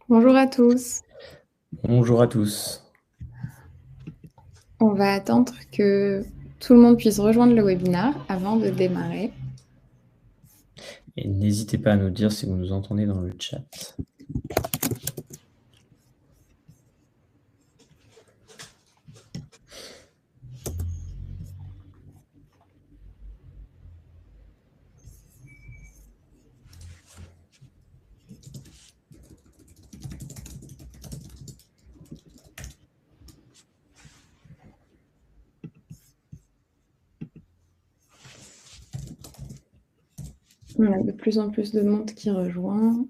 Bonjour à tous. Bonjour à tous. On va attendre que tout le monde puisse rejoindre le webinaire avant de démarrer. Et n'hésitez pas à nous dire si vous nous entendez dans le chat. On a de plus en plus de monde qui rejoint.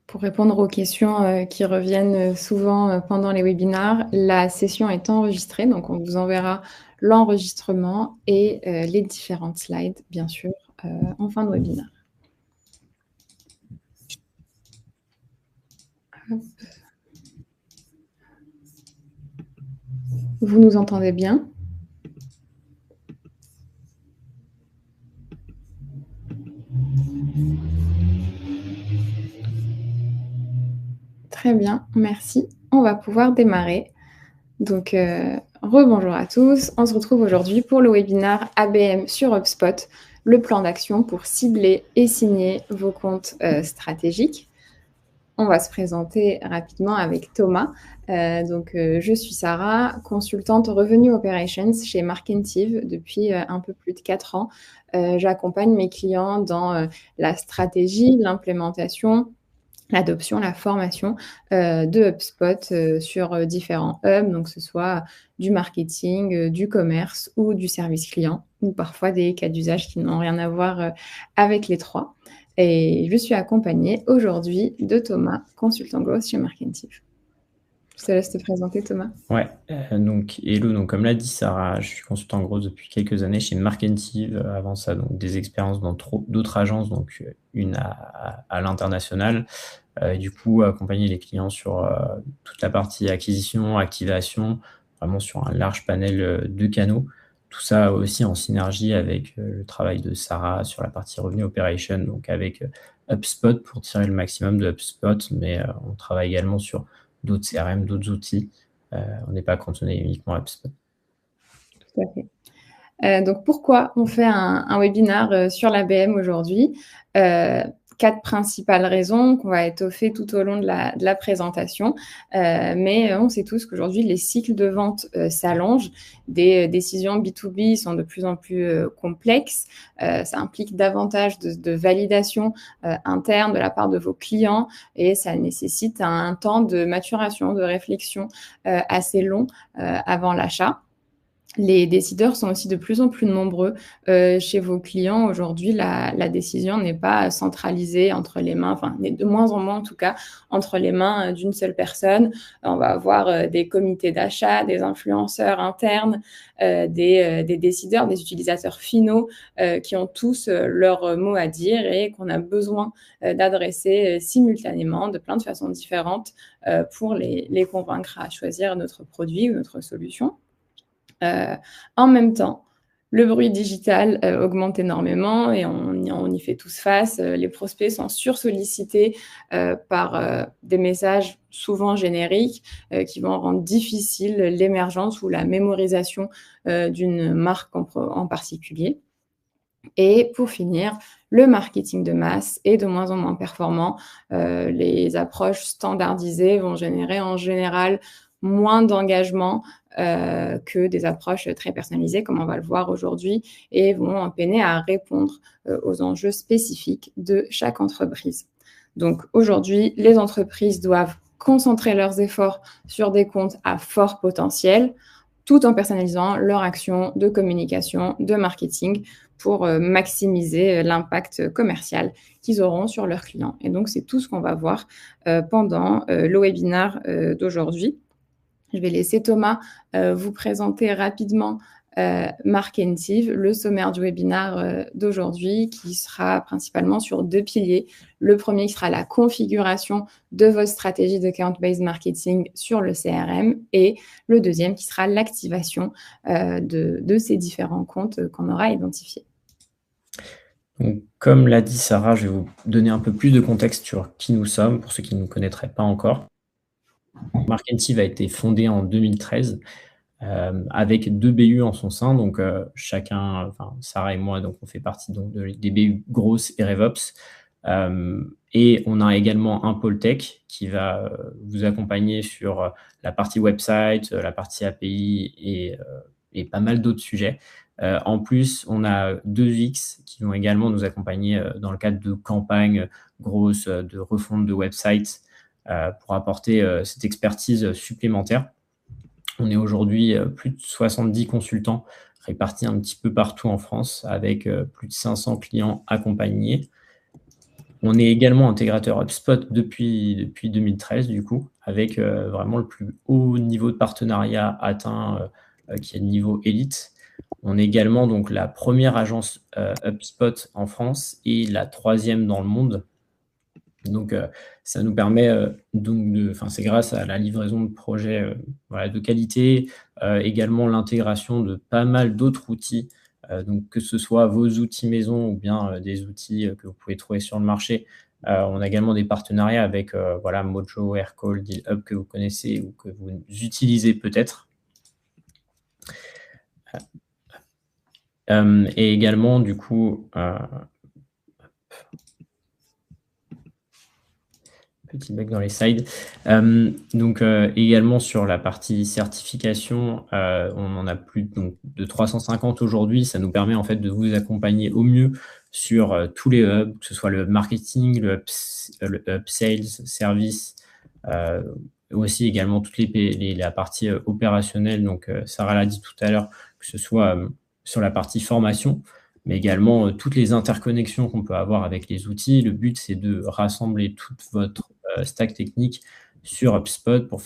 Pour répondre aux questions qui reviennent souvent pendant les webinaires, la session est enregistrée, donc on vous enverra l'enregistrement et les différentes slides, bien sûr, en fin de webinaire. Hop. Vous nous entendez bien? Très bien, merci. On va pouvoir démarrer. Donc, rebonjour à tous. On se retrouve aujourd'hui pour le webinaire ABM sur HubSpot, le plan d'action pour cibler et signer vos comptes stratégiques. On va se présenter rapidement avec Thomas. Je suis Sarah, consultante Revenue Operations chez Markentive depuis un peu plus de 4 ans. J'accompagne mes clients dans la stratégie, l'implémentation, l'adoption, la formation de HubSpot sur différents hubs, donc que ce soit du marketing, du commerce ou du service client, ou parfois des cas d'usage qui n'ont rien à voir avec les trois. Et je suis accompagnée aujourd'hui de Thomas, consultant growth chez Markentive. Je te laisse te présenter, Thomas. Ouais, donc hello, donc comme l'a dit Sarah, je suis consultant growth depuis quelques années chez Markentive. Avant ça, donc des expériences dans d'autres agences, donc une à l'international. Du coup, accompagner les clients sur toute la partie acquisition, activation, vraiment sur un large panel de canaux. Tout ça aussi en synergie avec le travail de Sarah sur la partie revenu operation, donc avec HubSpot pour tirer le maximum de HubSpot, mais on travaille également sur d'autres CRM, d'autres outils. On n'est pas cantonné uniquement à HubSpot. Tout à fait. Donc, pourquoi on fait un webinaire sur l'ABM aujourd'hui? 4 principales raisons qu'on va étoffer tout au long de la présentation. Mais on sait tous qu'aujourd'hui, les cycles de vente s'allongent. Des décisions B2B sont de plus en plus complexes. Ça implique davantage de validation interne de la part de vos clients et ça nécessite un temps de maturation, de réflexion assez long avant l'achat. Les décideurs sont aussi de plus en plus nombreux chez vos clients. Aujourd'hui, la décision n'est pas centralisée entre les mains, enfin, n'est de moins en moins en tout cas, entre les mains d'une seule personne. On va avoir des comités d'achat, des influenceurs internes, des décideurs, des utilisateurs finaux qui ont tous leur mot à dire et qu'on a besoin d'adresser simultanément de plein de façons différentes pour les convaincre à choisir notre produit ou notre solution. En même temps, le bruit digital augmente énormément et on y fait tous face. Les prospects sont sursollicités par des messages souvent génériques qui vont rendre difficile l'émergence ou la mémorisation d'une marque en particulier. Et pour finir, le marketing de masse est de moins en moins performant. Les approches standardisées vont générer en général moins d'engagement que des approches très personnalisées, comme on va le voir aujourd'hui, et vont peiner à répondre aux enjeux spécifiques de chaque entreprise. Donc aujourd'hui, les entreprises doivent concentrer leurs efforts sur des comptes à fort potentiel, tout en personnalisant leur action de communication, de marketing, pour maximiser l'impact commercial qu'ils auront sur leurs clients. Et donc, c'est tout ce qu'on va voir pendant le webinaire d'aujourd'hui. Je vais laisser Thomas vous présenter rapidement Markentive, le sommaire du webinaire d'aujourd'hui, qui sera principalement sur 2 piliers. Le premier qui sera la configuration de votre stratégie de account-based marketing sur le CRM et le deuxième qui sera l'activation de ces différents comptes qu'on aura identifiés. Donc, comme l'a dit Sarah, je vais vous donner un peu plus de contexte sur qui nous sommes, pour ceux qui ne nous connaîtraient pas encore. Markentive a été fondé en 2013, avec 2 BU en son sein. Donc, chacun, enfin, Sarah et moi, donc on fait partie donc des BU grosses et RevOps. Et on a également un pôle tech qui va vous accompagner sur la partie website, la partie API et pas mal d'autres sujets. En plus, on a 2 UX qui vont également nous accompagner dans le cadre de campagnes grosses, de refonte de websites, pour apporter cette expertise supplémentaire. On est aujourd'hui plus de 70 consultants répartis un petit peu partout en France avec plus de 500 clients accompagnés. On est également intégrateur HubSpot depuis 2013 du coup, avec vraiment le plus haut niveau de partenariat atteint, qui est le niveau élite. On est également donc la première agence HubSpot en France et la 3e dans le monde. Donc, ça nous permet donc c'est grâce à la livraison de projets voilà, de qualité, également l'intégration de pas mal d'autres outils, donc que ce soit vos outils maison ou bien des outils que vous pouvez trouver sur le marché. On a également des partenariats avec voilà, Mojo, Aircall, DealHub que vous connaissez ou que vous utilisez peut-être. Et également, du coup, petit bug dans les slides. Donc, également sur la partie certification, on en a plus donc, de 350 aujourd'hui. Ça nous permet en fait de vous accompagner au mieux sur tous les hubs, que ce soit le hub marketing, le hub sales, service, aussi également toute la partie opérationnelle. Donc, Sarah l'a dit tout à l'heure, que ce soit sur la partie formation, mais également toutes les interconnexions qu'on peut avoir avec les outils. Le but, c'est de rassembler toute votre stack technique sur HubSpot pour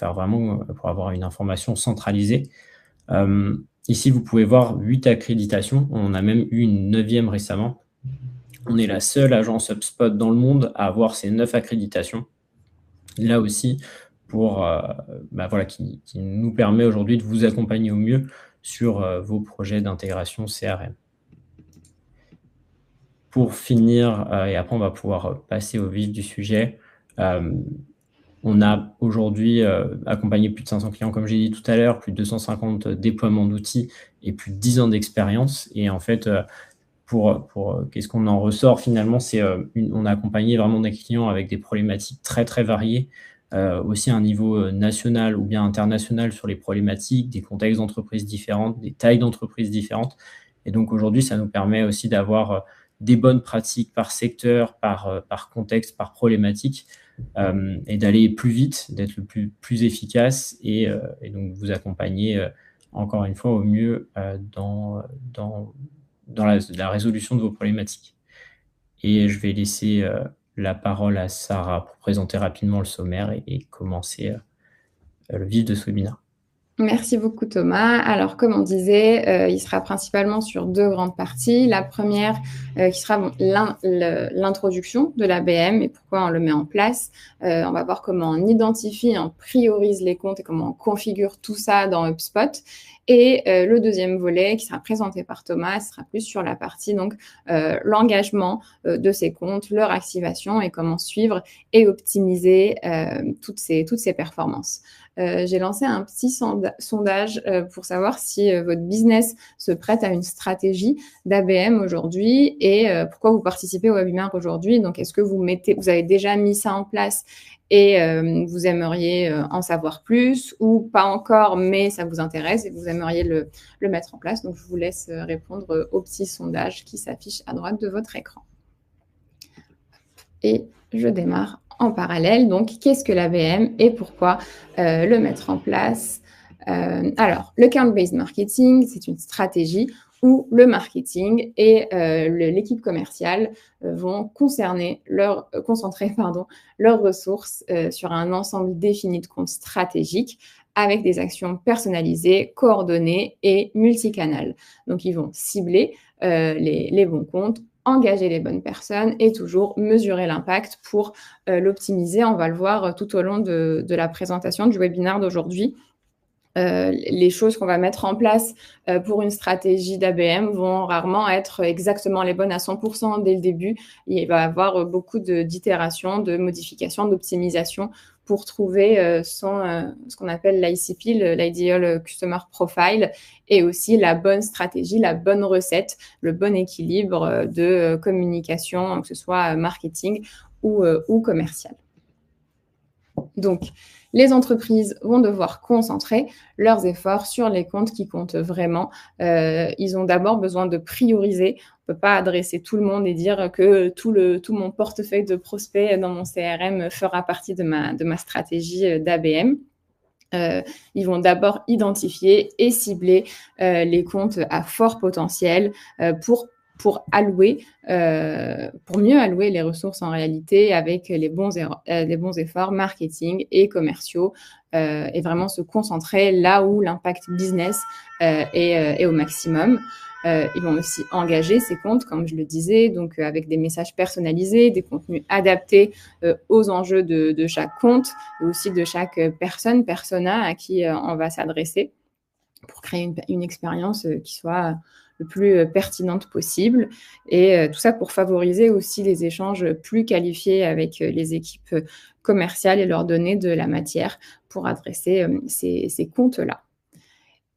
avoir une information centralisée. Ici, vous pouvez voir 8 accréditations. On a même eu une 9e récemment. On est la seule agence HubSpot dans le monde à avoir ces 9 accréditations. Là aussi, voilà, qui nous permet aujourd'hui de vous accompagner au mieux sur vos projets d'intégration CRM. Pour finir, et après on va pouvoir passer au vif du sujet, on a aujourd'hui accompagné plus de 500 clients, comme j'ai dit tout à l'heure, plus de 250 déploiements d'outils et plus de 10 ans d'expérience. Et en fait, qu'est-ce qu'on en ressort finalement, on a accompagné vraiment des clients avec des problématiques très très variées, aussi à un niveau national ou bien international sur les problématiques, des contextes d'entreprises différentes, des tailles d'entreprises différentes. Et donc aujourd'hui, ça nous permet aussi d'avoir des bonnes pratiques par secteur, par contexte, par problématique, et d'aller plus vite, d'être le plus efficace et donc vous accompagner encore une fois au mieux dans la résolution de vos problématiques. Et je vais laisser la parole à Sarah pour présenter rapidement le sommaire et commencer le vif de ce webinaire. Merci beaucoup Thomas. Alors comme on disait, il sera principalement sur 2 grandes parties. La première qui sera l'introduction de l'ABM et pourquoi on le met en place. On va voir comment on identifie, on priorise les comptes et comment on configure tout ça dans HubSpot. Et le deuxième volet qui sera présenté par Thomas sera plus sur la partie donc l'engagement de ces comptes, leur activation et comment suivre et optimiser toutes ces performances. J'ai lancé un petit sondage pour savoir si votre business se prête à une stratégie d'ABM aujourd'hui et pourquoi vous participez au webinaire aujourd'hui. Donc, est-ce que vous avez déjà mis ça en place et vous aimeriez en savoir plus ou pas encore, mais ça vous intéresse et vous aimeriez le mettre en place. Donc, je vous laisse répondre au petit sondage qui s'affiche à droite de votre écran. Et je démarre en parallèle. Donc, qu'est-ce que l'ABM et pourquoi le mettre en place? Alors, le Count-Based Marketing, c'est une stratégie où le marketing et l'équipe commerciale vont concentrer leurs ressources sur un ensemble défini de comptes stratégiques avec des actions personnalisées, coordonnées et multicanales. Donc, ils vont cibler les bons comptes, engager les bonnes personnes et toujours mesurer l'impact pour l'optimiser. On va le voir tout au long de la présentation du webinaire d'aujourd'hui. les choses qu'on va mettre en place pour une stratégie d'ABM vont rarement être exactement les bonnes à 100% dès le début. Il va y avoir beaucoup d'itérations, de modifications, d'optimisation pour trouver ce qu'on appelle l'ICP, l'Ideal Customer Profile, et aussi la bonne stratégie, la bonne recette, le bon équilibre de communication, que ce soit marketing ou commercial. Donc, les entreprises vont devoir concentrer leurs efforts sur les comptes qui comptent vraiment. Ils ont d'abord besoin de prioriser. On ne peut pas adresser tout le monde et dire que tout mon portefeuille de prospects dans mon CRM fera partie de ma stratégie d'ABM. Ils vont d'abord identifier et cibler les comptes à fort potentiel pour mieux allouer les ressources en réalité avec les bons efforts marketing et commerciaux et vraiment se concentrer là où l'impact business est au maximum. Ils vont aussi engager ces comptes, comme je le disais, donc avec des messages personnalisés, des contenus adaptés aux enjeux de chaque compte et aussi de chaque persona à qui on va s'adresser pour créer une expérience qui soit le plus pertinente possible. Et tout ça pour favoriser aussi les échanges plus qualifiés avec les équipes commerciales et leur donner de la matière pour adresser ces comptes-là.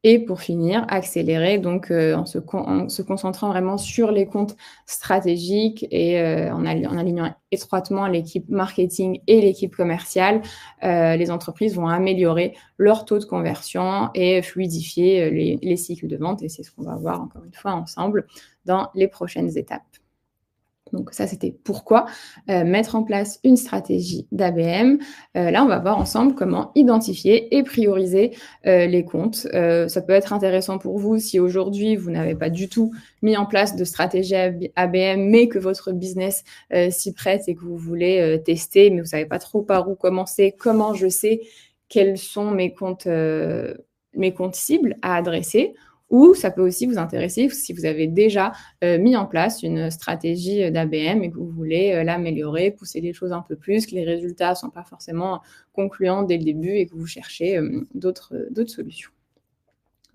Et pour finir, accélérer donc en se concentrant vraiment sur les comptes stratégiques et en alignant étroitement l'équipe marketing et l'équipe commerciale, les entreprises vont améliorer leur taux de conversion et fluidifier les cycles de vente. Et c'est ce qu'on va voir encore une fois ensemble dans les prochaines étapes. Donc ça, c'était pourquoi mettre en place une stratégie d'ABM. Là, on va voir ensemble comment identifier et prioriser les comptes. Ça peut être intéressant pour vous si aujourd'hui, vous n'avez pas du tout mis en place de stratégie ABM, mais que votre business s'y prête et que vous voulez tester, mais vous ne savez pas trop par où commencer, comment je sais quels sont mes comptes cibles à adresser. Ou ça peut aussi vous intéresser si vous avez déjà mis en place une stratégie d'ABM et que vous voulez l'améliorer, pousser les choses un peu plus, que les résultats ne sont pas forcément concluants dès le début et que vous cherchez d'autres solutions.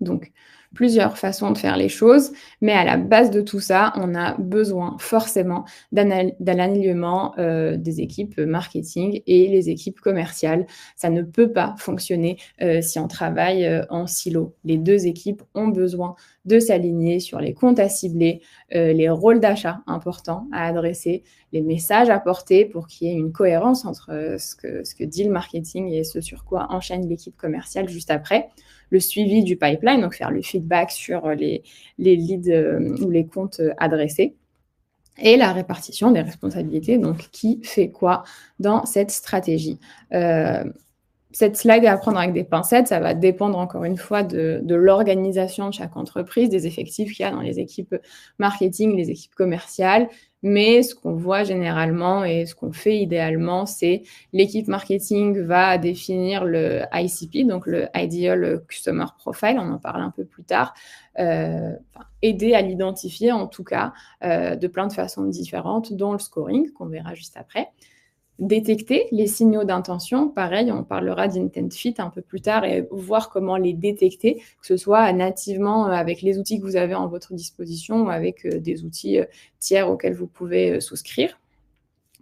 Donc, plusieurs façons de faire les choses, mais à la base de tout ça, on a besoin forcément d'un alignement des équipes marketing et les équipes commerciales. Ça ne peut pas fonctionner si on travaille en silo. Les deux équipes ont besoin de s'aligner sur les comptes à cibler, les rôles d'achat importants à adresser, les messages à porter pour qu'il y ait une cohérence entre ce que dit le marketing et ce sur quoi enchaîne l'équipe commerciale juste après. Le suivi du pipeline, donc faire le feedback sur les leads ou les comptes adressés. Et la répartition des responsabilités, donc qui fait quoi dans cette stratégie. Cette slide est à prendre avec des pincettes, ça va dépendre encore une fois de l'organisation de chaque entreprise, des effectifs qu'il y a dans les équipes marketing, les équipes commerciales. Mais ce qu'on voit généralement et ce qu'on fait idéalement, c'est l'équipe marketing va définir le ICP, donc le Ideal Customer Profile, on en parle un peu plus tard, aider à l'identifier en tout cas de plein de façons différentes, dont le scoring qu'on verra juste après. Détecter les signaux d'intention, pareil, on parlera d'intent fit un peu plus tard et voir comment les détecter, que ce soit nativement avec les outils que vous avez en votre disposition ou avec des outils tiers auxquels vous pouvez souscrire.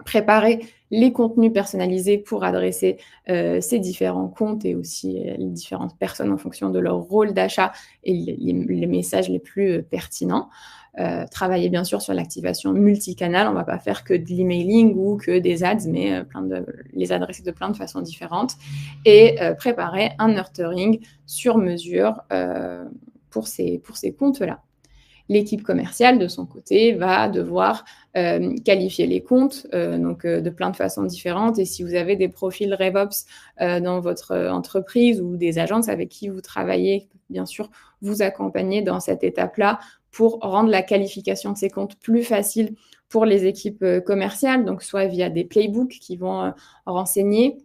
Préparer les contenus personnalisés pour adresser ces différents comptes et aussi les différentes personnes en fonction de leur rôle d'achat et les messages les plus pertinents. Travailler bien sûr sur l'activation multicanal. On ne va pas faire que de l'emailing ou que des ads, mais les adresser de plein de façons différentes. Et préparer un nurturing sur mesure pour ces comptes-là. L'équipe commerciale, de son côté, va devoir qualifier les comptes de plein de façons différentes. Et si vous avez des profils RevOps dans votre entreprise ou des agences avec qui vous travaillez, bien sûr, vous accompagner dans cette étape-là pour rendre la qualification de ces comptes plus facile pour les équipes commerciales, donc soit via des playbooks qui vont renseigner,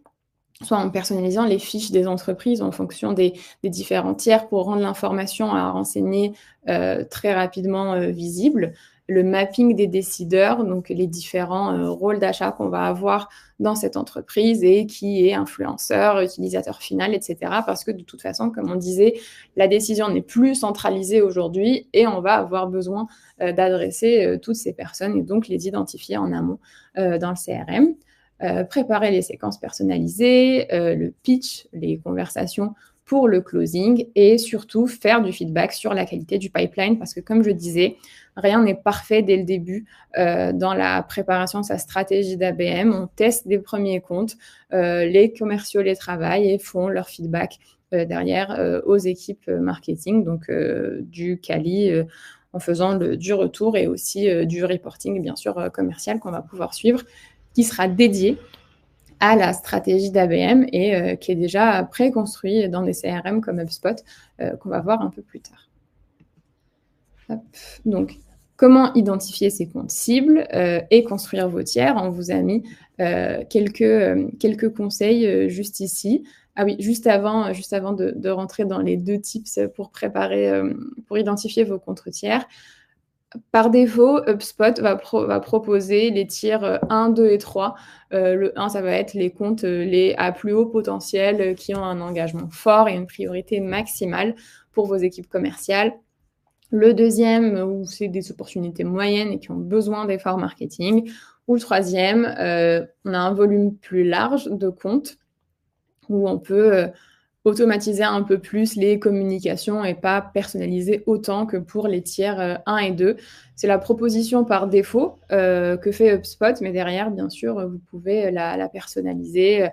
soit en personnalisant les fiches des entreprises en fonction des différents tiers pour rendre l'information à renseigner très rapidement visible. le mapping des décideurs, donc les différents rôles d'achat qu'on va avoir dans cette entreprise et qui est influenceur, utilisateur final, etc. Parce que de toute façon, comme on disait, la décision n'est plus centralisée aujourd'hui et on va avoir besoin d'adresser toutes ces personnes et donc les identifier en amont dans le CRM. Préparer les séquences personnalisées, le pitch, les conversations pour le closing et surtout faire du feedback sur la qualité du pipeline parce que comme je disais, rien n'est parfait dès le début dans la préparation de sa stratégie d'ABM. On teste des premiers comptes, les commerciaux les travaillent et font leur feedback derrière aux équipes marketing, donc du quali en faisant du retour et aussi du reporting bien sûr commercial qu'on va pouvoir suivre qui sera dédié à la stratégie d'ABM et qui est déjà préconstruit dans des CRM comme HubSpot qu'on va voir un peu plus tard. Hop. Donc, comment identifier ces comptes cibles et construire vos tiers? On vous a mis quelques conseils juste ici. Ah oui, juste avant de rentrer dans les 2 tips pour pour identifier vos comptes tiers, par défaut, HubSpot va proposer les tiers 1, 2 et 3. Le 1, ça va être les comptes à plus haut potentiel qui ont un engagement fort et une priorité maximale pour vos équipes commerciales. Le deuxième, où c'est des opportunités moyennes et qui ont besoin d'efforts marketing. Ou le troisième, on a un volume plus large de comptes où on peut automatiser un peu plus les communications et pas personnaliser autant que pour les tiers 1 et 2. C'est la proposition par défaut que fait HubSpot, mais derrière, bien sûr, vous pouvez la personnaliser,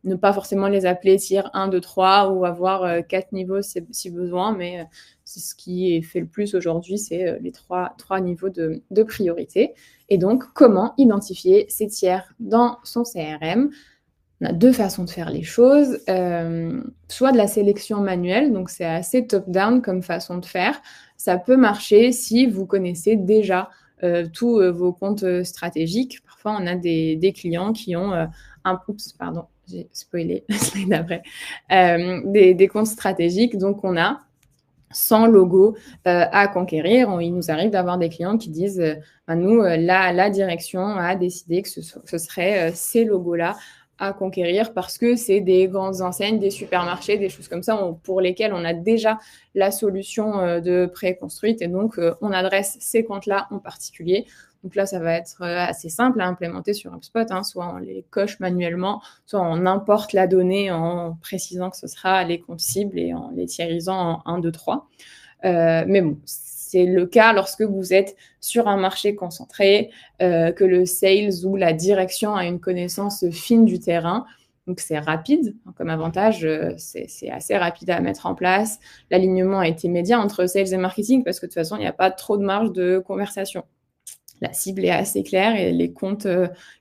ne pas forcément les appeler tiers 1, 2, 3 ou avoir 4 niveaux si besoin, mais c'est ce qui est fait le plus aujourd'hui, c'est les trois niveaux de priorité. Et donc, comment identifier ces tiers dans son CRM ? On a 2 façons de faire les choses, soit de la sélection manuelle, donc c'est assez top-down comme façon de faire. Ça peut marcher si vous connaissez déjà tous vos comptes stratégiques. Parfois, on a des clients qui ont j'ai spoilé la slide d'après. Des comptes stratégiques, donc on a 100 logos à conquérir. Il nous arrive d'avoir des clients qui disent nous, la direction a décidé que ce serait ces logos-là à conquérir parce que c'est des grandes enseignes, des supermarchés, des choses comme ça pour lesquelles on a déjà la solution de préconstruite et donc on adresse ces comptes-là en particulier. Donc là, ça va être assez simple à implémenter sur HubSpot, soit on les coche manuellement, soit on importe la donnée en précisant que ce sera les comptes cibles et en les tiérisant en 1, 2, 3. Mais bon, c'est le cas lorsque vous êtes sur un marché concentré, que le sales ou la direction a une connaissance fine du terrain. Donc, c'est rapide. Comme avantage, c'est assez rapide à mettre en place. L'alignement est immédiat entre sales et marketing parce que de toute façon, il n'y a pas trop de marge de conversation. La cible est assez claire et les comptes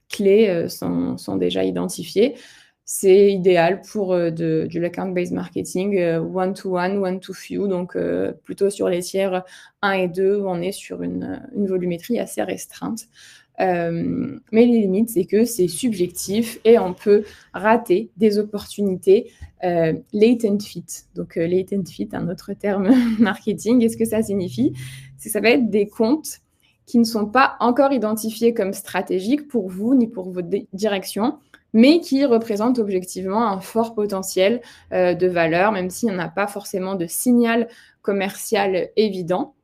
clés sont déjà identifiés. C'est idéal pour du account-based marketing one-to-one, one-to-few, donc plutôt sur les tiers 1 et 2 où on est sur une volumétrie assez restreinte. Mais les limites, c'est que c'est subjectif et on peut rater des opportunités latent fit. Donc latent fit, un autre terme marketing. Et ce que ça signifie, c'est que ça va être des comptes qui ne sont pas encore identifiés comme stratégiques pour vous ni pour votre direction, mais qui représentent objectivement un fort potentiel de valeur, même s'il n'y en a pas forcément de signal commercial évident.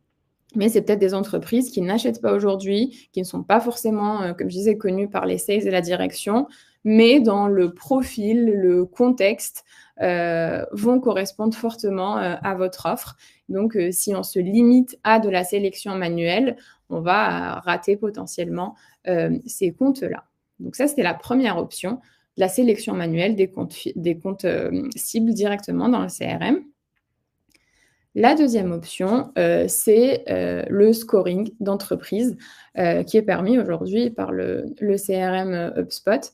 Mais c'est peut-être des entreprises qui n'achètent pas aujourd'hui, qui ne sont pas forcément, comme je disais, connues par les sales et la direction, mais dans le profil, le contexte, vont correspondre fortement à votre offre. Donc, si on se limite à de la sélection manuelle, on va rater potentiellement ces comptes-là. Donc ça, c'était la première option, la sélection manuelle des comptes cibles directement dans le CRM. La deuxième option, c'est le scoring d'entreprise qui est permis aujourd'hui par le CRM HubSpot.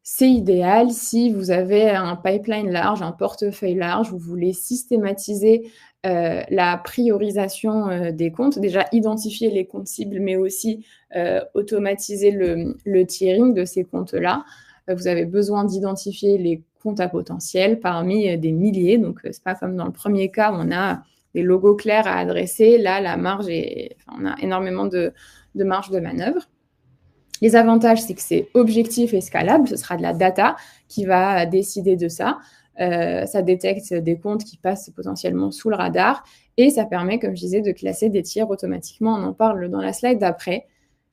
C'est idéal si vous avez un pipeline large, un portefeuille large, vous voulez systématiser la priorisation des comptes, déjà identifier les comptes cibles, mais aussi automatiser le tiering de ces comptes-là. Vous avez besoin d'identifier les comptes à potentiel parmi des milliers. Donc, c'est pas comme dans le premier cas où on a des logos clairs à adresser, là, on a énormément de marge de manœuvre. Les avantages, c'est que c'est objectif et scalable. Ce sera de la data qui va décider de ça. Ça détecte des comptes qui passent potentiellement sous le radar et ça permet, comme je disais, de classer des tiers automatiquement. On en parle dans la slide d'après.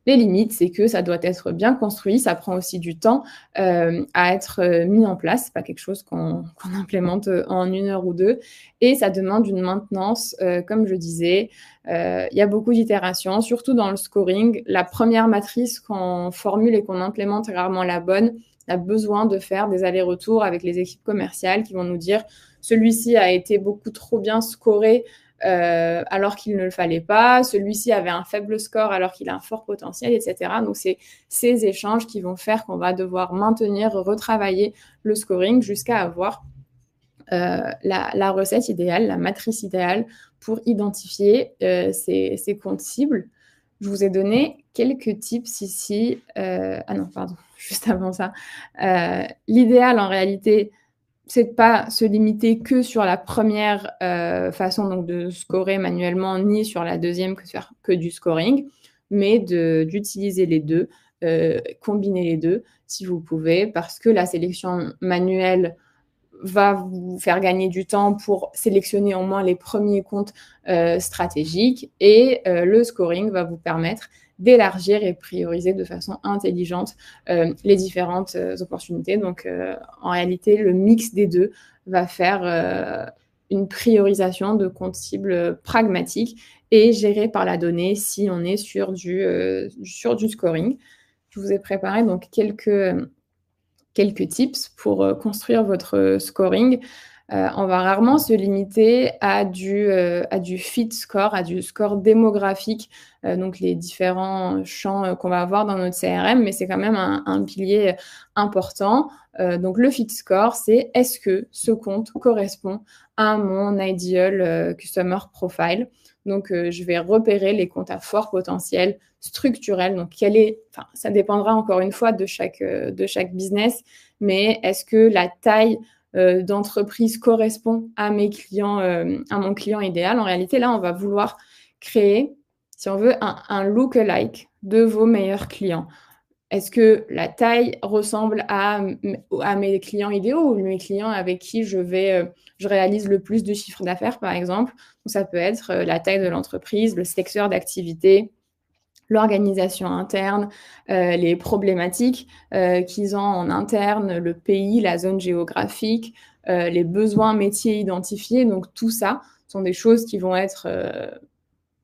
Les limites, c'est que ça doit être bien construit, ça prend aussi du temps à être mis en place. C'est pas quelque chose qu'on implémente en 1 heure ou 2 et ça demande une maintenance, comme je disais. Il y a beaucoup d'itérations, surtout dans le scoring. La première matrice qu'on formule et qu'on implémente est rarement la bonne. On a besoin de faire des allers-retours avec les équipes commerciales qui vont nous dire celui-ci a été beaucoup trop bien scoré alors qu'il ne le fallait pas, celui-ci avait un faible score alors qu'il a un fort potentiel, etc. Donc, c'est ces échanges qui vont faire qu'on va devoir maintenir, retravailler le scoring jusqu'à avoir la recette idéale, la matrice idéale pour identifier ces comptes cibles. Je vous ai donné quelques tips ici. Juste avant ça. L'idéal, en réalité, c'est de ne pas se limiter que sur la première façon donc, de scorer manuellement, ni sur la deuxième que de faire que du scoring, mais d'utiliser les deux, combiner les deux si vous pouvez, parce que la sélection manuelle va vous faire gagner du temps pour sélectionner au moins les premiers comptes stratégiques et le scoring va vous permettre d'élargir et prioriser de façon intelligente les différentes opportunités. Donc, en réalité, le mix des deux va faire une priorisation de comptes cibles pragmatiques et gérés par la donnée si on est sur du scoring. Je vous ai préparé donc quelques tips pour construire votre scoring. On va rarement se limiter à du fit score, à du score démographique, donc les différents champs qu'on va avoir dans notre CRM, mais c'est quand même un pilier important. Donc le fit score, c'est est-ce que ce compte correspond à mon ideal customer profile. Donc, je vais repérer les comptes à fort potentiel structurel. Donc, ça dépendra encore une fois de chaque business, mais est-ce que la taille d'entreprise correspond à mes clients, à mon client idéal? En réalité, là, on va vouloir créer, si on veut, un look-alike de vos meilleurs clients. Est-ce que la taille ressemble à mes clients idéaux ou mes clients avec qui je réalise le plus de chiffre d'affaires, par exemple? Donc, ça peut être la taille de l'entreprise, le secteur d'activité, l'organisation interne, les problématiques qu'ils ont en interne, le pays, la zone géographique, les besoins métiers identifiés. Donc, tout ça sont des choses qui vont être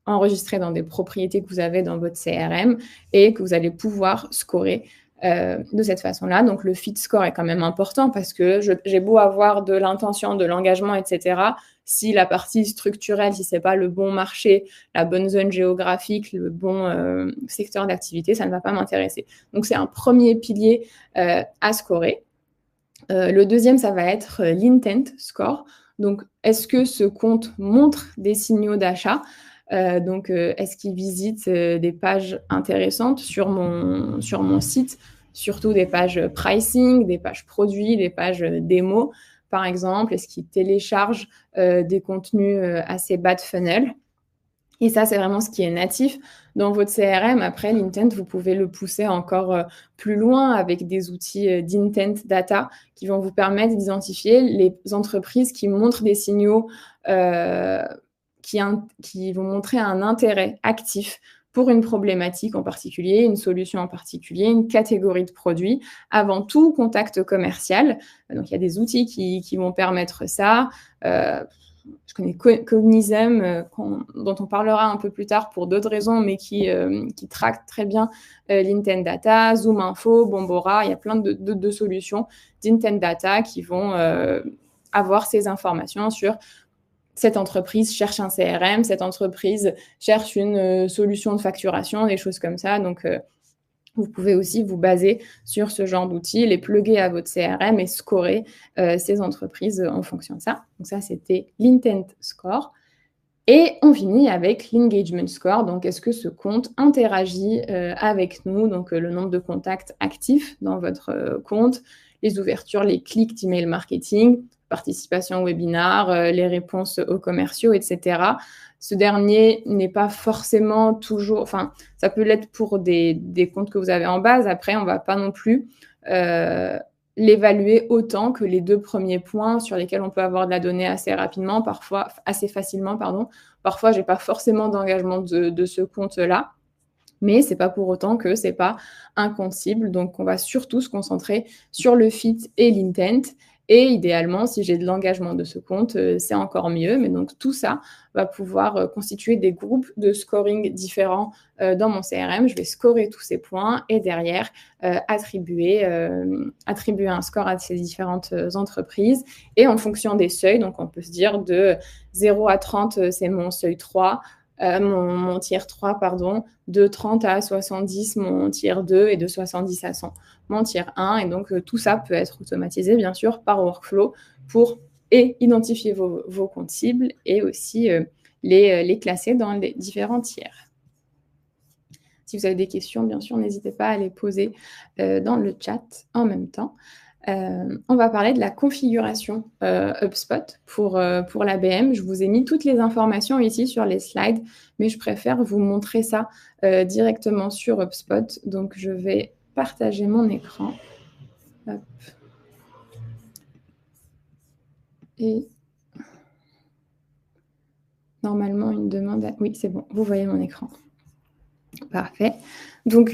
enregistrées dans des propriétés que vous avez dans votre CRM et que vous allez pouvoir scorer de cette façon-là. Donc, le fit score est quand même important parce que j'ai beau avoir de l'intention, de l'engagement, etc. Si la partie structurelle, si ce n'est pas le bon marché, la bonne zone géographique, le bon secteur d'activité, ça ne va pas m'intéresser. Donc, c'est un premier pilier à scorer. Le deuxième, ça va être l'intent score. Donc, est-ce que ce compte montre des signaux d'achat? Est-ce qu'il visite des pages intéressantes sur mon site, surtout des pages pricing, des pages produits, des pages démo, par exemple? Est-ce qu'il télécharge des contenus assez bas de funnel? Et ça, c'est vraiment ce qui est natif dans votre CRM. Après, l'intent, vous pouvez le pousser encore plus loin avec des outils d'intent data qui vont vous permettre d'identifier les entreprises qui montrent des signaux qui vont montrer un intérêt actif pour une problématique en particulier, une solution en particulier, une catégorie de produits, avant tout contact commercial. Donc, il y a des outils qui vont permettre ça. Je connais Cognizem, dont on parlera un peu plus tard pour d'autres raisons, mais qui traque très bien l'intent data, Zoom Info, Bombora. Il y a plein de solutions d'intent data qui vont avoir ces informations sur cette entreprise cherche un CRM, cette entreprise cherche une solution de facturation, des choses comme ça. Donc, vous pouvez aussi vous baser sur ce genre d'outils, les plugger à votre CRM et scorer ces entreprises en fonction de ça. Donc, ça, c'était l'intent score. Et on finit avec l'engagement score. Donc, est-ce que ce compte interagit avec nous? Donc, le nombre de contacts actifs dans votre compte, les ouvertures, les clics d'email marketing, participation au webinar, les réponses aux commerciaux, etc. Ce dernier n'est pas forcément toujours... Enfin, ça peut l'être pour des comptes que vous avez en base. Après, on ne va pas non plus l'évaluer autant que les 2 premiers points sur lesquels on peut avoir de la donnée assez rapidement, parfois assez facilement, pardon. Parfois, je n'ai pas forcément d'engagement de ce compte-là, mais ce n'est pas pour autant que ce n'est pas un compte cible. Donc, on va surtout se concentrer sur le fit et l'intent. Et idéalement, si j'ai de l'engagement de ce compte, c'est encore mieux. Mais donc, tout ça va pouvoir constituer des groupes de scoring différents dans mon CRM. Je vais scorer tous ces points et derrière, attribuer un score à ces différentes entreprises. Et en fonction des seuils, donc on peut se dire de 0 à 30, c'est mon seuil 3, mon tier 3, pardon, de 30 à 70, mon tier 2, et de 70 à 100, mon tier 1. Et donc, tout ça peut être automatisé, bien sûr, par workflow pour identifier vos comptes cibles et aussi les classer dans les différents tiers. Si vous avez des questions, bien sûr, n'hésitez pas à les poser dans le chat en même temps. On va parler de la configuration HubSpot pour l'ABM. Je vous ai mis toutes les informations ici sur les slides, mais je préfère vous montrer ça directement sur HubSpot. Donc, je vais partager mon écran. Hop. Et normalement, une demande... Oui, c'est bon, vous voyez mon écran. Parfait. Donc,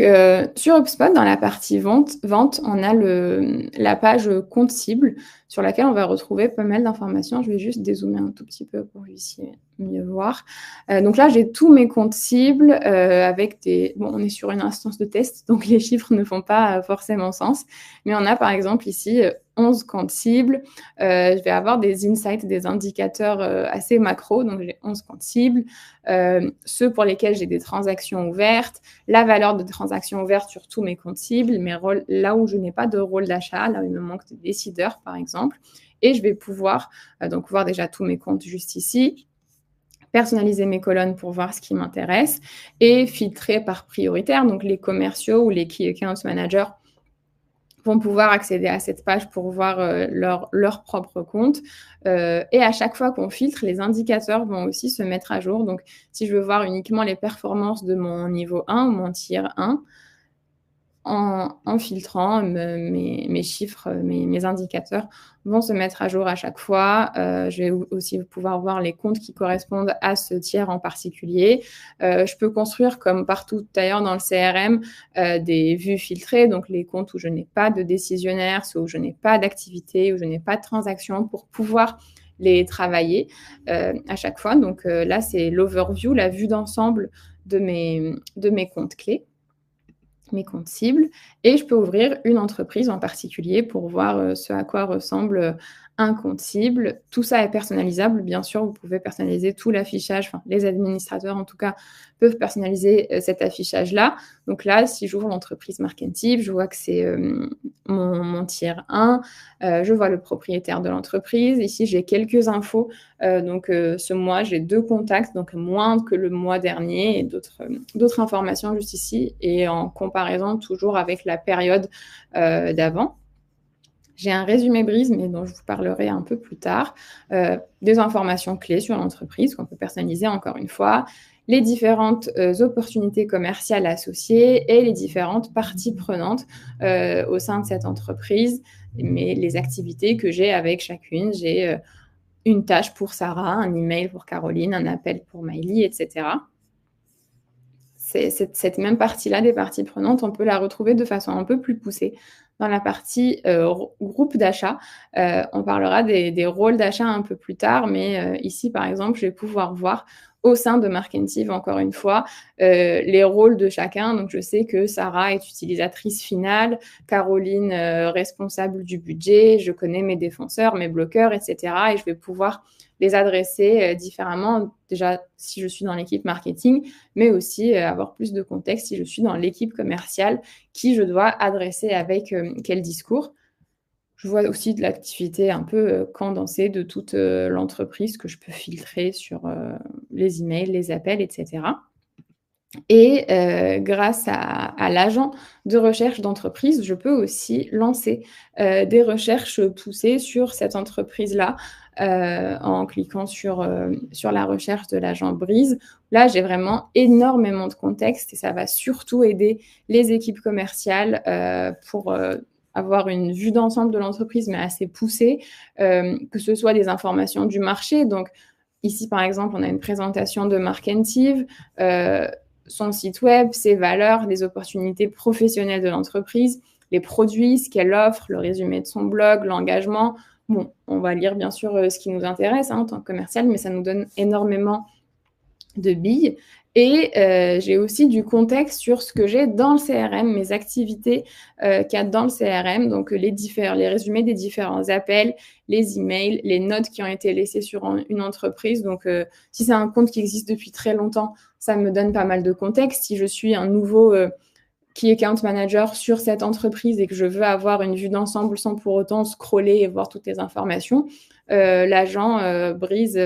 sur HubSpot, dans la partie vente, on a la page compte cible sur laquelle on va retrouver pas mal d'informations. Je vais juste dézoomer un tout petit peu pour que vous puissiez mieux voir. Donc là, j'ai tous mes comptes cibles avec des... Bon, on est sur une instance de test, donc les chiffres ne font pas forcément sens. Mais on a par exemple ici 11 comptes cibles. Je vais avoir des insights, des indicateurs assez macro. Donc, j'ai 11 comptes cibles. Ceux pour lesquels j'ai des transactions ouvertes, la valeur de transactions ouvertes sur tous mes comptes cibles, mes rôles, là où je n'ai pas de rôle d'achat, là où il me manque de décideurs, par exemple. Et je vais pouvoir donc voir déjà tous mes comptes juste ici, personnaliser mes colonnes pour voir ce qui m'intéresse et filtrer par prioritaire. Donc, les commerciaux ou les Key Account Managers vont pouvoir accéder à cette page pour voir leur propre compte. Et à chaque fois qu'on filtre, les indicateurs vont aussi se mettre à jour. Donc, si je veux voir uniquement les performances de mon niveau 1 ou mon tier 1, en filtrant, mes chiffres, mes indicateurs vont se mettre à jour à chaque fois. Je vais aussi pouvoir voir les comptes qui correspondent à ce tiers en particulier. Je peux construire, comme partout ailleurs dans le CRM, des vues filtrées, donc les comptes où je n'ai pas de décisionnaire, ceux où je n'ai pas d'activité, où je n'ai pas de transaction, pour pouvoir les travailler à chaque fois. Donc là, c'est l'overview, la vue d'ensemble de mes comptes clés, mes comptes cibles, et je peux ouvrir une entreprise en particulier pour voir ce à quoi ressemble un compte cible. Tout ça est personnalisable, bien sûr, vous pouvez personnaliser tout l'affichage, enfin les administrateurs en tout cas peuvent personnaliser cet affichage-là. Donc là, si j'ouvre l'entreprise Marketive, je vois que c'est mon tier 1, je vois le propriétaire de l'entreprise. Ici, j'ai quelques infos. Donc ce mois, j'ai 2 contacts, donc moins que le mois dernier, et d'autres informations juste ici, et en comparaison toujours avec la période d'avant. J'ai un résumé brise, mais dont je vous parlerai un peu plus tard. Des informations clés sur l'entreprise qu'on peut personnaliser encore une fois, les différentes opportunités commerciales associées et les différentes parties prenantes au sein de cette entreprise, mais les activités que j'ai avec chacune. J'ai une tâche pour Sarah, un email pour Caroline, un appel pour Maëlie, etc. Cette même partie-là des parties prenantes, on peut la retrouver de façon un peu plus poussée dans la partie groupe d'achat. On parlera des rôles d'achat un peu plus tard, mais ici, par exemple, je vais pouvoir voir au sein de Marketive, encore une fois, les rôles de chacun. Donc, je sais que Sarah est utilisatrice finale, Caroline responsable du budget, je connais mes défenseurs, mes bloqueurs, etc. Et je vais pouvoir les adresser différemment, déjà si je suis dans l'équipe marketing, mais aussi avoir plus de contexte si je suis dans l'équipe commerciale, qui je dois adresser avec quel discours. Je vois aussi de l'activité un peu condensée de toute l'entreprise que je peux filtrer sur les emails, les appels, etc. Et grâce à l'agent de recherche d'entreprise, je peux aussi lancer des recherches poussées sur cette entreprise-là en cliquant sur la recherche de l'agent Breeze. Là, j'ai vraiment énormément de contexte et ça va surtout aider les équipes commerciales pour avoir une vue d'ensemble de l'entreprise, mais assez poussée, que ce soit des informations du marché. Donc, ici, par exemple, on a une présentation de Markentive, son site web, ses valeurs, les opportunités professionnelles de l'entreprise, les produits, ce qu'elle offre, le résumé de son blog, l'engagement. Bon, on va lire bien sûr ce qui nous intéresse en tant que commercial, mais ça nous donne énormément de billes. Et j'ai aussi du contexte sur ce que j'ai dans le CRM, mes activités qu'il y a dans le CRM, donc les résumés des différents appels, les emails, les notes qui ont été laissées sur une entreprise. Donc, si c'est un compte qui existe depuis très longtemps, ça me donne pas mal de contexte. Si je suis un nouveau key account manager sur cette entreprise et que je veux avoir une vue d'ensemble sans pour autant scroller et voir toutes les informations, l'agent Breeze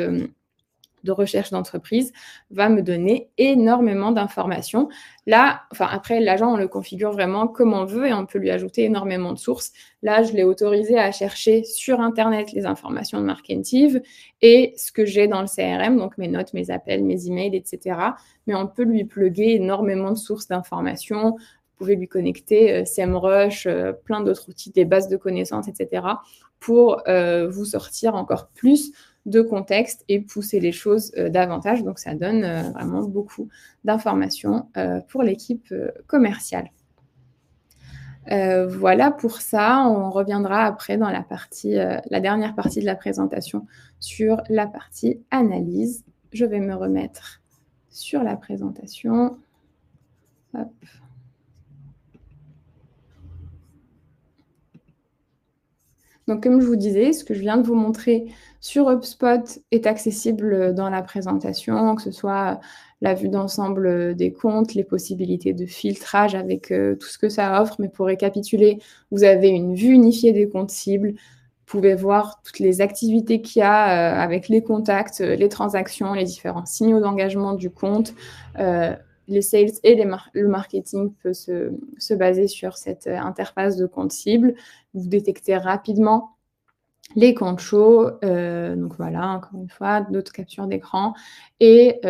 de recherche d'entreprise va me donner énormément d'informations. Là, après, l'agent, on le configure vraiment comme on veut et on peut lui ajouter énormément de sources. Là, je l'ai autorisé à chercher sur Internet les informations de Markentive et ce que j'ai dans le CRM, donc mes notes, mes appels, mes emails, etc. Mais on peut lui plugger énormément de sources d'informations. Vous pouvez lui connecter SEMrush, plein d'autres outils, des bases de connaissances, etc. pour vous sortir encore plus de contexte et pousser les choses davantage. Donc, ça donne vraiment beaucoup d'informations pour l'équipe commerciale. Voilà pour ça. On reviendra après dans la dernière partie de la présentation sur la partie analyse. Je vais me remettre sur la présentation. Hop. Donc, comme je vous disais, ce que je viens de vous montrer sur HubSpot est accessible dans la présentation, que ce soit la vue d'ensemble des comptes, les possibilités de filtrage avec tout ce que ça offre. Mais pour récapituler, vous avez une vue unifiée des comptes cibles. Vous pouvez voir toutes les activités qu'il y a avec les contacts, les transactions, les différents signaux d'engagement du compte. Les sales et le marketing peut se baser sur cette interface de compte cible. Vous détectez rapidement les comptes chauds, donc voilà, encore une fois, d'autres captures d'écran. Et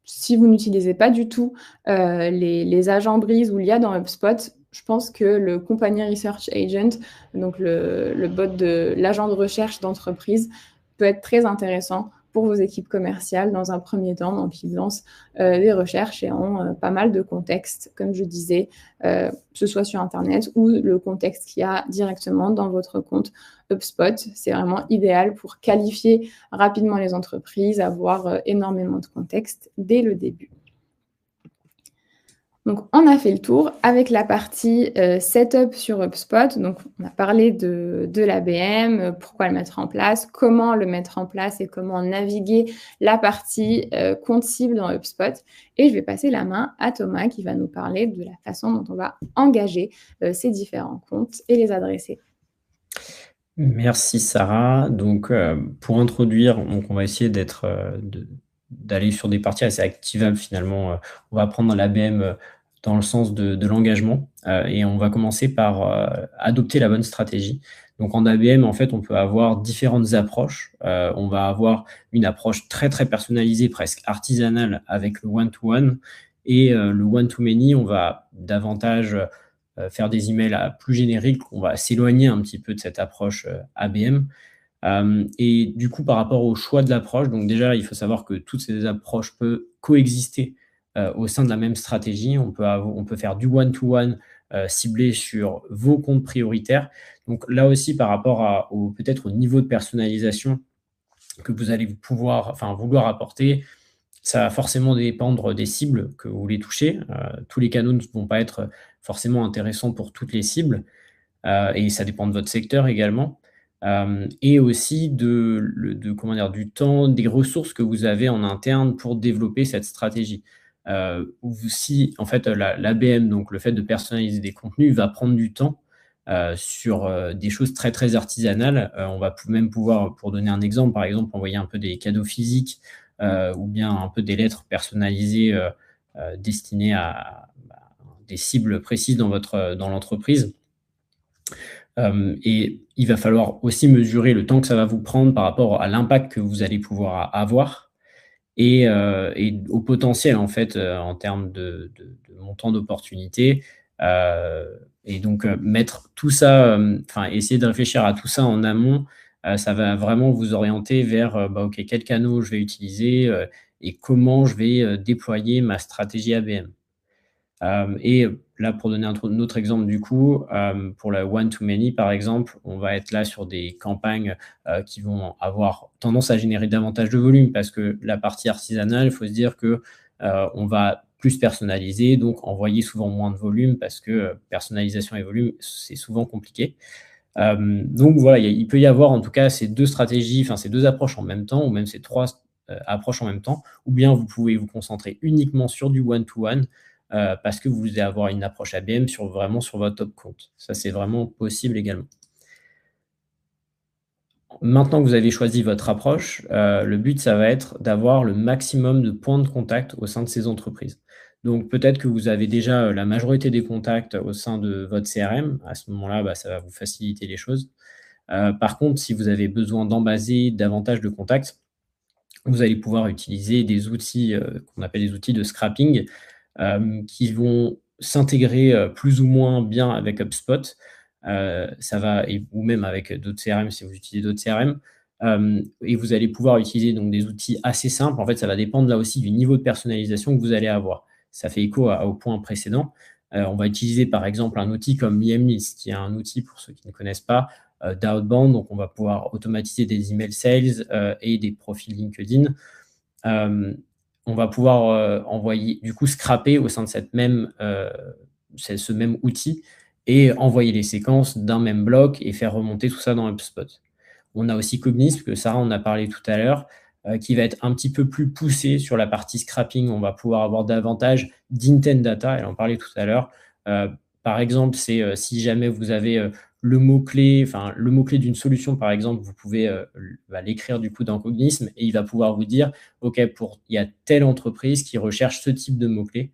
si vous n'utilisez pas du tout les agents Breeze ou l'IA dans HubSpot, je pense que le Company Research Agent, donc le bot de l'agent de recherche d'entreprise, peut être très intéressant pour vos équipes commerciales dans un premier temps, donc ils lancent des recherches et ont pas mal de contexte, comme je disais, que ce soit sur Internet ou le contexte qu'il y a directement dans votre compte HubSpot. C'est vraiment idéal pour qualifier rapidement les entreprises, avoir énormément de contexte dès le début. Donc, on a fait le tour avec la partie setup sur HubSpot. Donc, on a parlé de l'ABM, pourquoi le mettre en place, comment le mettre en place et comment naviguer la partie compte cible dans HubSpot. Et je vais passer la main à Thomas qui va nous parler de la façon dont on va engager ces différents comptes et les adresser. Merci Sarah. Donc, pour introduire, on va essayer d'aller sur des parties assez activables finalement. On va prendre l'ABM dans le sens de l'engagement et on va commencer par adopter la bonne stratégie. Donc en ABM, en fait, on peut avoir différentes approches. On va avoir une approche très très personnalisée, presque artisanale avec le one-to-one et le one-to-many, on va davantage faire des emails plus génériques. On va s'éloigner un petit peu de cette approche ABM. Et du coup, par rapport au choix de l'approche, donc déjà, il faut savoir que toutes ces approches peuvent coexister au sein de la même stratégie. On peut faire du one-to-one ciblé sur vos comptes prioritaires. Donc là aussi, par rapport peut-être au niveau de personnalisation que vous allez vouloir apporter, ça va forcément dépendre des cibles que vous voulez toucher. Tous les canaux ne vont pas être forcément intéressants pour toutes les cibles et ça dépend de votre secteur également. Et aussi du temps, des ressources que vous avez en interne pour développer cette stratégie. Si en fait l'ABM, donc le fait de personnaliser des contenus, va prendre du temps sur des choses très très artisanales. On va même pouvoir, pour donner un exemple, par exemple envoyer un peu des cadeaux physiques ou bien un peu des lettres personnalisées destinées à des cibles précises dans l'entreprise. Et il va falloir aussi mesurer le temps que ça va vous prendre par rapport à l'impact que vous allez pouvoir avoir et au potentiel, en fait, en termes de montant d'opportunités. Et donc, mettre tout ça, enfin, essayer de réfléchir à tout ça en amont, ça va vraiment vous orienter vers, OK, quels canaux je vais utiliser, et comment je vais, déployer ma stratégie ABM. Et là, pour donner un autre exemple du coup, pour la one to many par exemple, on va être là sur des campagnes, qui vont avoir tendance à générer davantage de volume parce que la partie artisanale, il faut se dire que, on va plus personnaliser, donc envoyer souvent moins de volume parce que, personnalisation et volume, c'est souvent compliqué. Donc voilà, il peut y avoir en tout cas ces 2 stratégies, enfin ces 2 approches en même temps ou même ces 3 approches en même temps. Ou bien vous pouvez vous concentrer uniquement sur du one to one, parce que vous allez avoir une approche ABM vraiment sur votre top compte. Ça, c'est vraiment possible également. Maintenant que vous avez choisi votre approche, le but, ça va être d'avoir le maximum de points de contact au sein de ces entreprises. Donc peut-être que vous avez déjà, la majorité des contacts au sein de votre CRM. À ce moment-là, ça va vous faciliter les choses. Par contre, si vous avez besoin d'embaser davantage de contacts, vous allez pouvoir utiliser des outils, qu'on appelle des outils de scrapping, qui vont s'intégrer, plus ou moins bien avec HubSpot. Ou même avec d'autres CRM si vous utilisez d'autres CRM. Et vous allez pouvoir utiliser donc des outils assez simples. En fait, ça va dépendre là aussi du niveau de personnalisation que vous allez avoir. Ça fait écho au point précédent. On va utiliser par exemple un outil comme Yemlist, qui est un outil, pour ceux qui ne connaissent pas, d'outbound. Donc on va pouvoir automatiser des emails sales, et des profils LinkedIn. On va pouvoir, envoyer du coup scraper au sein de ce même outil et envoyer les séquences d'un même bloc et faire remonter tout ça dans HubSpot. On a aussi Cognism, que Sarah en a parlé tout à l'heure, qui va être un petit peu plus poussé sur la partie scrapping. On va pouvoir avoir davantage d'intent data, elle en parlait tout à l'heure. Par exemple, c'est, si jamais vous avez, le mot-clé d'une solution, par exemple, vous pouvez, l'écrire du coup dans Cognism et il va pouvoir vous dire: «OK, il y a telle entreprise qui recherche ce type de mot-clé».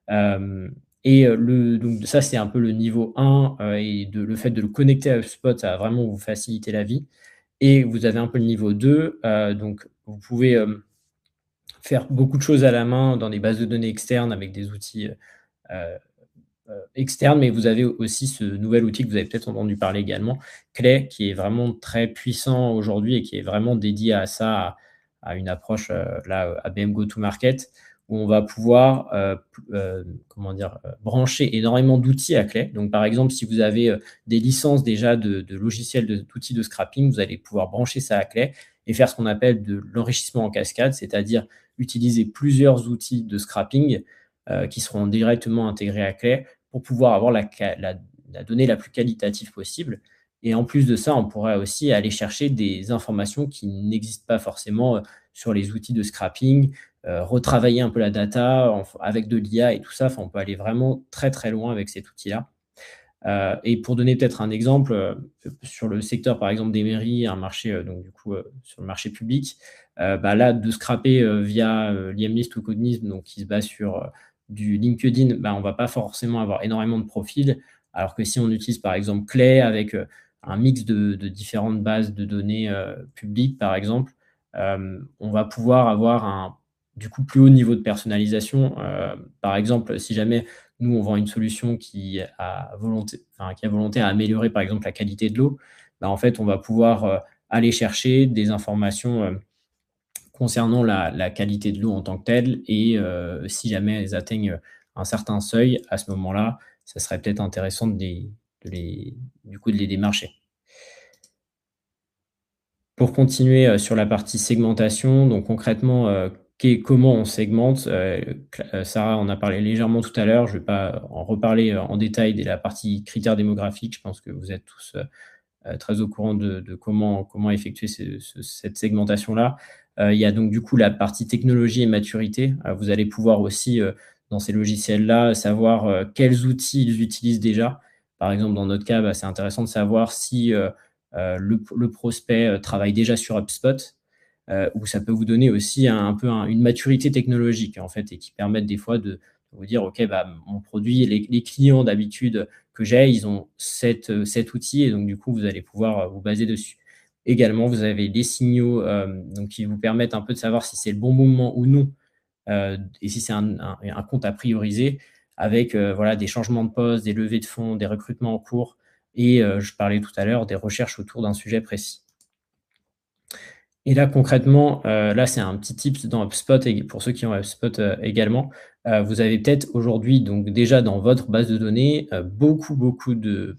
Donc ça, c'est un peu le niveau 1, et le fait de le connecter à HubSpot, ça va vraiment vous faciliter la vie. Et vous avez un peu le niveau 2, donc vous pouvez, faire beaucoup de choses à la main dans des bases de données externes avec des outils, externes, mais vous avez aussi ce nouvel outil que vous avez peut-être entendu parler également, Clay, qui est vraiment très puissant aujourd'hui et qui est vraiment dédié à ça, à une approche, là, ABM Go-to-Market, où on va pouvoir, comment dire? Brancher énormément d'outils à Clay. Donc par exemple, si vous avez, des licences déjà de logiciels d'outils de scrapping, vous allez pouvoir brancher ça à Clay et faire ce qu'on appelle de l'enrichissement en cascade, c'est-à-dire utiliser plusieurs outils de scrapping, qui seront directement intégrés à Clay pour pouvoir avoir la donnée la plus qualitative possible. Et en plus de ça, on pourrait aussi aller chercher des informations qui n'existent pas forcément, sur les outils de scrapping, retravailler un peu la data avec de l'IA et tout ça. Enfin, on peut aller vraiment très, très loin avec cet outil-là. Et pour donner peut-être un exemple, sur le secteur, par exemple, des mairies, un marché, donc du coup, sur le marché public, là, de scraper, via, Lemlist ou Cognism, donc qui se base sur, du LinkedIn, on va pas forcément avoir énormément de profils. Alors que si on utilise, par exemple, Clay avec, un mix de différentes bases de données, publiques, par exemple, on va pouvoir avoir du coup, plus haut niveau de personnalisation. Par exemple, si jamais nous, on vend une solution qui a volonté à améliorer, par exemple, la qualité de l'eau, en fait, on va pouvoir, aller chercher des informations, concernant la qualité de l'eau en tant que telle et si jamais elles atteignent, un certain seuil, à ce moment-là, ça serait peut-être intéressant de les démarcher. Pour continuer, sur la partie segmentation, donc concrètement, comment on segmente, Sarah en a parlé légèrement tout à l'heure, je ne vais pas en reparler, en détail dès la partie critères démographiques. Je pense que vous êtes tous, très au courant de comment effectuer cette segmentation-là. Il y a donc du coup la partie technologie et maturité. Vous allez pouvoir aussi, dans ces logiciels-là, savoir, quels outils ils utilisent déjà. Par exemple, dans notre cas, c'est intéressant de savoir si, le prospect, travaille déjà sur HubSpot. ou ça peut vous donner aussi un peu une maturité technologique, en fait, et qui permettent des fois de vous dire: «OK, bah, mon produit, les clients d'habitude que j'ai, ils ont cet outil», et donc du coup, vous allez pouvoir, vous baser dessus. Également, vous avez les signaux, donc qui vous permettent un peu de savoir si c'est le bon moment ou non, et si c'est un compte à prioriser avec, voilà, des changements de poste, des levées de fonds, des recrutements en cours, et je parlais tout à l'heure des recherches autour d'un sujet précis. Et là, concrètement, là, c'est un petit tips dans HubSpot, et pour ceux qui ont HubSpot, également. Vous avez peut-être aujourd'hui, donc déjà dans votre base de données, beaucoup de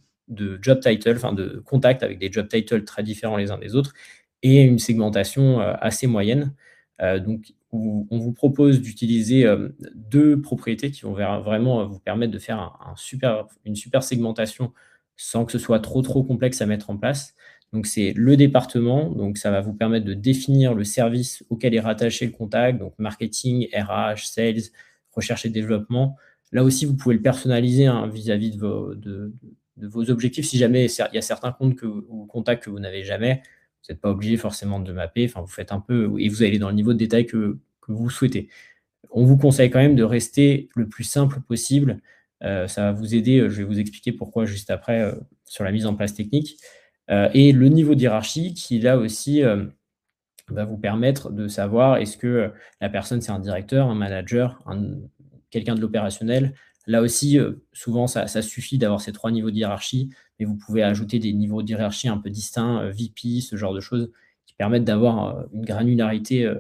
job titles, enfin de contacts avec des job titles très différents les uns des autres, et une segmentation, assez moyenne. Donc on vous propose d'utiliser, 2 propriétés qui vont vraiment, vous permettre de faire une super segmentation sans que ce soit trop complexe à mettre en place. Donc c'est le département, donc ça va vous permettre de définir le service auquel est rattaché le contact, donc marketing, RH, sales, recherche et développement. Là aussi, vous pouvez le personnaliser, hein, vis-à-vis de vos objectifs. Si jamais il y a certains comptes ou contacts que vous n'avez jamais, vous n'êtes pas obligé forcément de le mapper. Enfin, vous faites un peu et vous allez dans le niveau de détail que vous souhaitez. On vous conseille quand même de rester le plus simple possible. Ça va vous aider, je vais vous expliquer pourquoi juste après, sur la mise en place technique. Et le niveau de hiérarchie qui là aussi, va vous permettre de savoir est-ce que, la personne c'est un directeur, un manager, quelqu'un de l'opérationnel. Là aussi, souvent ça suffit d'avoir ces 3 niveaux de hiérarchie, mais vous pouvez ajouter des niveaux de hiérarchie un peu distincts, VP, ce genre de choses qui permettent d'avoir, une granularité,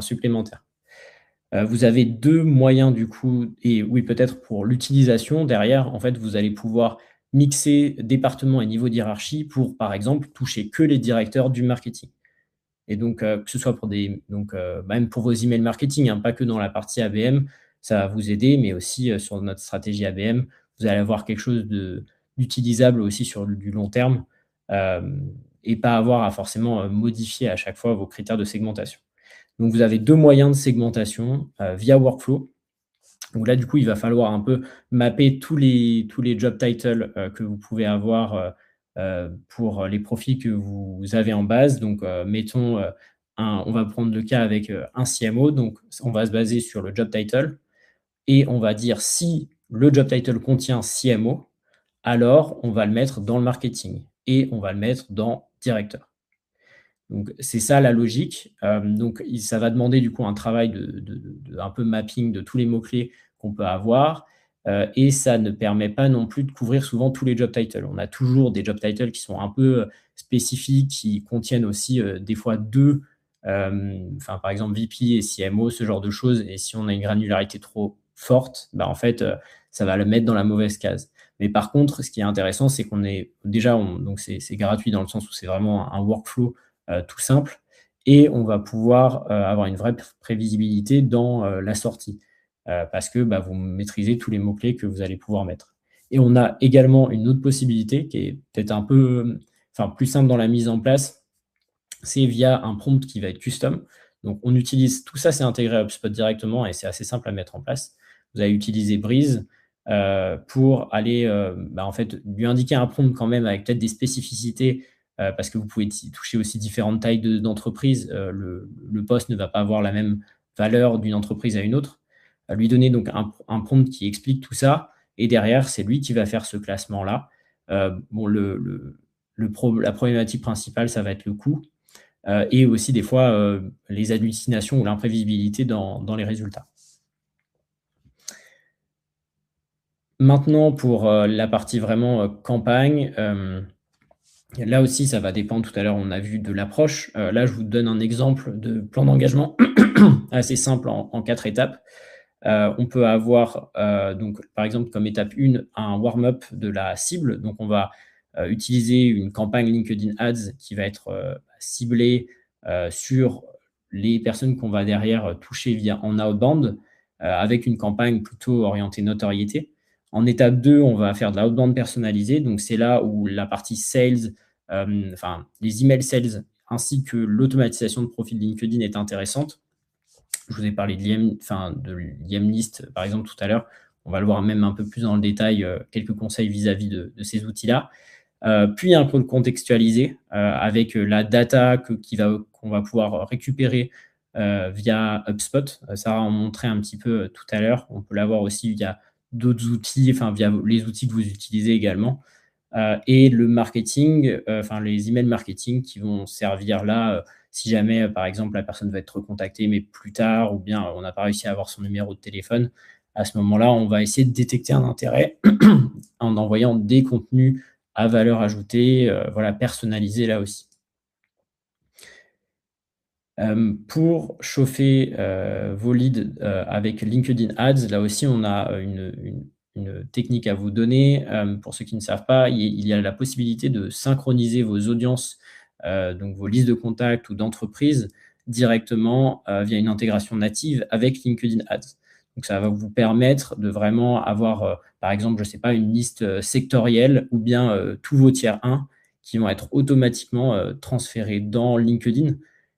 supplémentaire. Vous avez 2 moyens du coup, et oui, peut-être pour l'utilisation derrière, en fait, vous allez pouvoir mixer département et niveau de hiérarchie pour, par exemple, toucher que les directeurs du marketing. Et donc, que ce soit pour même pour vos emails marketing, hein, pas que dans la partie ABM, ça va vous aider, mais aussi, sur notre stratégie ABM, vous allez avoir quelque chose d'utilisable aussi sur du long terme, et pas avoir à forcément, modifier à chaque fois vos critères de segmentation. Donc vous avez 2 moyens de segmentation, via workflow. Donc là, du coup, il va falloir un peu mapper tous les job titles, que vous pouvez avoir, pour les profils que vous avez en base. Donc, mettons, on va prendre le cas avec, un CMO. Donc on va se baser sur le job title et on va dire si le job title contient CMO, alors on va le mettre dans le marketing et on va le mettre dans directeur. Donc c'est ça la logique. Donc ça va demander du coup un travail de un peu mapping de tous les mots-clés qu'on peut avoir, et ça ne permet pas non plus de couvrir souvent tous les job titles. On a toujours des job titles qui sont un peu, spécifiques, qui contiennent aussi, des fois 2, par exemple VP et CMO, ce genre de choses, et si on a une granularité trop forte, bah, en fait, ça va le mettre dans la mauvaise case. Mais par contre, ce qui est intéressant, c'est qu'on est déjà donc c'est gratuit dans le sens où c'est vraiment un workflow tout simple, et on va pouvoir, avoir une vraie prévisibilité dans, la sortie, parce que, bah, vous maîtrisez tous les mots-clés que vous allez pouvoir mettre. Et on a également une autre possibilité qui est peut-être un peu, plus simple dans la mise en place, c'est via un prompt qui va être custom. Donc on utilise tout ça, c'est intégré à HubSpot directement et c'est assez simple à mettre en place. Vous allez utiliser Breeze, pour aller, en fait, lui indiquer un prompt quand même avec peut-être des spécificités, parce que vous pouvez toucher aussi différentes tailles d'entreprises. Le poste ne va pas avoir la même valeur d'une entreprise à une autre. Lui donner donc un prompt qui explique tout ça, et derrière, c'est lui qui va faire ce classement-là. Bon, la problématique principale, ça va être le coût, et aussi des fois, les hallucinations ou l'imprévisibilité dans les résultats. Maintenant pour, la partie vraiment, campagne, là aussi ça va dépendre. Tout à l'heure, on a vu de l'approche. Là, je vous donne un exemple de plan d'engagement assez simple en 4 étapes. On peut avoir, donc par exemple comme étape 1, un warm-up de la cible. Donc on va, utiliser une campagne LinkedIn Ads qui va être, ciblée, sur les personnes qu'on va derrière toucher en outbound, avec une campagne plutôt orientée notoriété. En étape 2, on va faire de l'outbound personnalisé. Donc c'est là où la partie sales, les emails sales ainsi que l'automatisation de profil LinkedIn est intéressante. Je vous ai parlé de Lemlist, par exemple, tout à l'heure. On va le voir même un peu plus dans le détail, quelques conseils vis-à-vis de ces outils-là. Puis un call contextualisé, avec la data qui va qu'on va pouvoir récupérer via HubSpot. Sarah en montrait un petit peu tout à l'heure. On peut l'avoir aussi via d'autres outils, enfin via les outils que vous utilisez également. Et le marketing, enfin les emails marketing qui vont servir là, si jamais, par exemple, la personne va être recontactée, mais plus tard, ou bien on n'a pas réussi à avoir son numéro de téléphone. À ce moment-là, on va essayer de détecter un intérêt en envoyant des contenus à valeur ajoutée, voilà, personnalisés là aussi. Pour chauffer, vos leads, avec LinkedIn Ads, là aussi, on a, une technique à vous donner. Pour ceux qui ne savent pas, il y a la possibilité de synchroniser vos audiences, donc vos listes de contacts ou d'entreprises directement, via une intégration native avec LinkedIn Ads. Donc ça va vous permettre de vraiment avoir, par exemple, je ne sais pas, une liste, sectorielle ou bien, tous vos tiers 1 qui vont être automatiquement, transférés dans LinkedIn.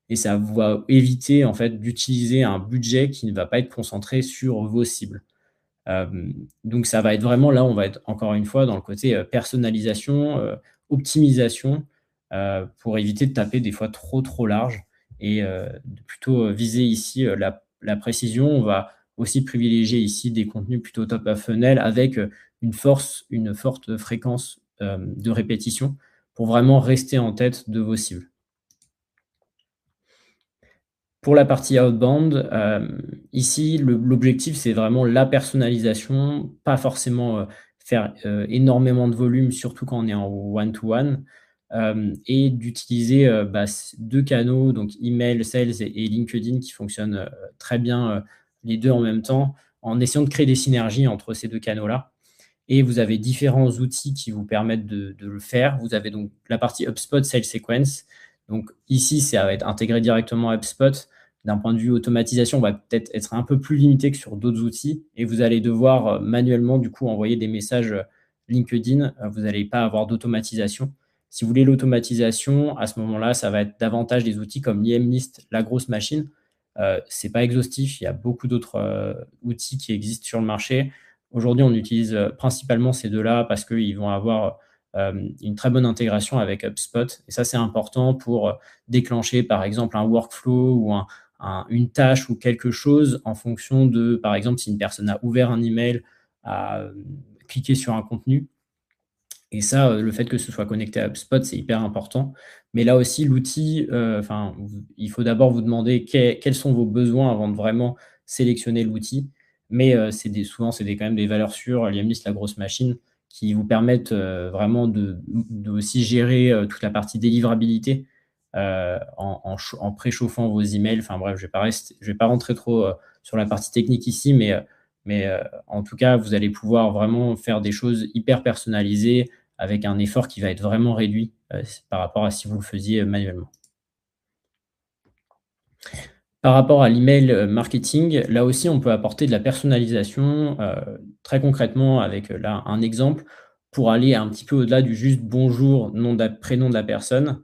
Et ça va éviter en fait d'utiliser un budget qui ne va pas être concentré sur vos cibles. Donc ça va être vraiment là, on va être encore une fois dans le côté, personnalisation, optimisation, pour éviter de taper des fois trop large et de plutôt, viser ici, la précision. On va aussi privilégier ici des contenus plutôt top of funnel avec, une forte fréquence, de répétition pour vraiment rester en tête de vos cibles. Pour la partie outbound, ici, l'objectif, c'est vraiment la personnalisation, pas forcément, faire, énormément de volume, surtout quand on est en one to one, et d'utiliser, 2 canaux, donc email, sales et LinkedIn qui fonctionnent, très bien, les 2 en même temps, en essayant de créer des synergies entre ces 2 canaux-là. Et vous avez différents outils qui vous permettent de le faire. Vous avez donc la partie HubSpot Sales Sequence. Donc ici, ça va être intégré directement à HubSpot. D'un point de vue automatisation, on va peut-être être un peu plus limité que sur d'autres outils et vous allez devoir manuellement du coup envoyer des messages LinkedIn. Vous n'allez pas avoir d'automatisation. Si vous voulez l'automatisation, à ce moment-là, ça va être davantage des outils comme l'IMList, la grosse machine. C'est pas exhaustif, il y a beaucoup d'autres outils qui existent sur le marché. Aujourd'hui, on utilise principalement ces deux-là parce qu'ils vont avoir une très bonne intégration avec HubSpot. Et ça, c'est important pour déclencher, par exemple, un workflow ou une tâche ou quelque chose en fonction de, par exemple, si une personne a ouvert un email, a cliqué sur un contenu. Et ça, le fait que ce soit connecté à HubSpot, c'est hyper important. Mais là aussi, l'outil, il faut d'abord vous demander quels sont vos besoins avant de vraiment sélectionner l'outil. Mais souvent, c'est quand même des valeurs sûres, Liamlist, la grosse machine, qui vous permettent vraiment de aussi gérer toute la partie délivrabilité en préchauffant vos emails. Enfin bref, je vais pas rentrer trop sur la partie technique ici, mais en tout cas, vous allez pouvoir vraiment faire des choses hyper personnalisées avec un effort qui va être vraiment réduit par rapport à si vous le faisiez manuellement. Par rapport à l'email marketing, là aussi, on peut apporter de la personnalisation très concrètement avec là un exemple pour aller un petit peu au-delà du juste bonjour, prénom de la personne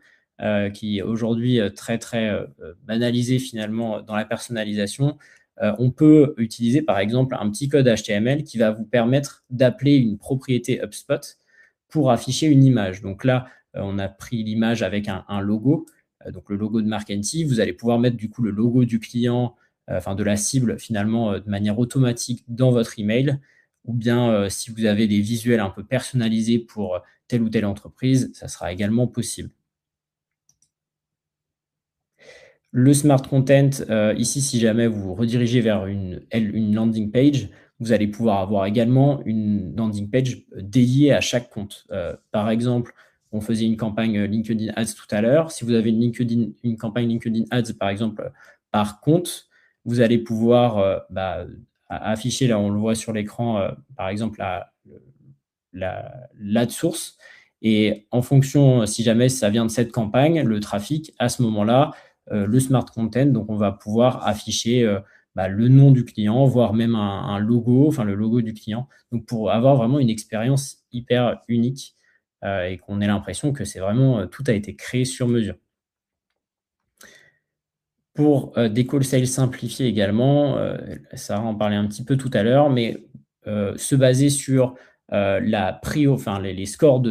qui est aujourd'hui très banalisé finalement dans la personnalisation. On peut utiliser par exemple un petit code HTML qui va vous permettre d'appeler une propriété HubSpot pour afficher une image. Donc là, on a pris l'image avec un logo, donc le logo de Marketing. Vous allez pouvoir mettre du coup le logo du client, enfin de la cible finalement de manière automatique dans votre email. Ou bien si vous avez des visuels un peu personnalisés pour telle ou telle entreprise, ça sera également possible. Le smart content, ici, si jamais vous vous redirigez vers une landing page, vous allez pouvoir avoir également une landing page dédiée à chaque compte. Par exemple, on faisait une campagne LinkedIn Ads tout à l'heure. Si vous avez une campagne LinkedIn Ads, par exemple, par compte, vous allez pouvoir afficher, là, on le voit sur l'écran, par exemple, l'ad source. Et en fonction, si jamais ça vient de cette campagne, le trafic, à ce moment-là, le smart content, donc on va pouvoir afficher le nom du client, voire même un logo, enfin le logo du client, donc pour avoir vraiment une expérience hyper unique et qu'on ait l'impression que c'est vraiment tout a été créé sur mesure. Pour des call sales simplifiés également, Sarah en parlait un petit peu tout à l'heure, mais se baser sur les scores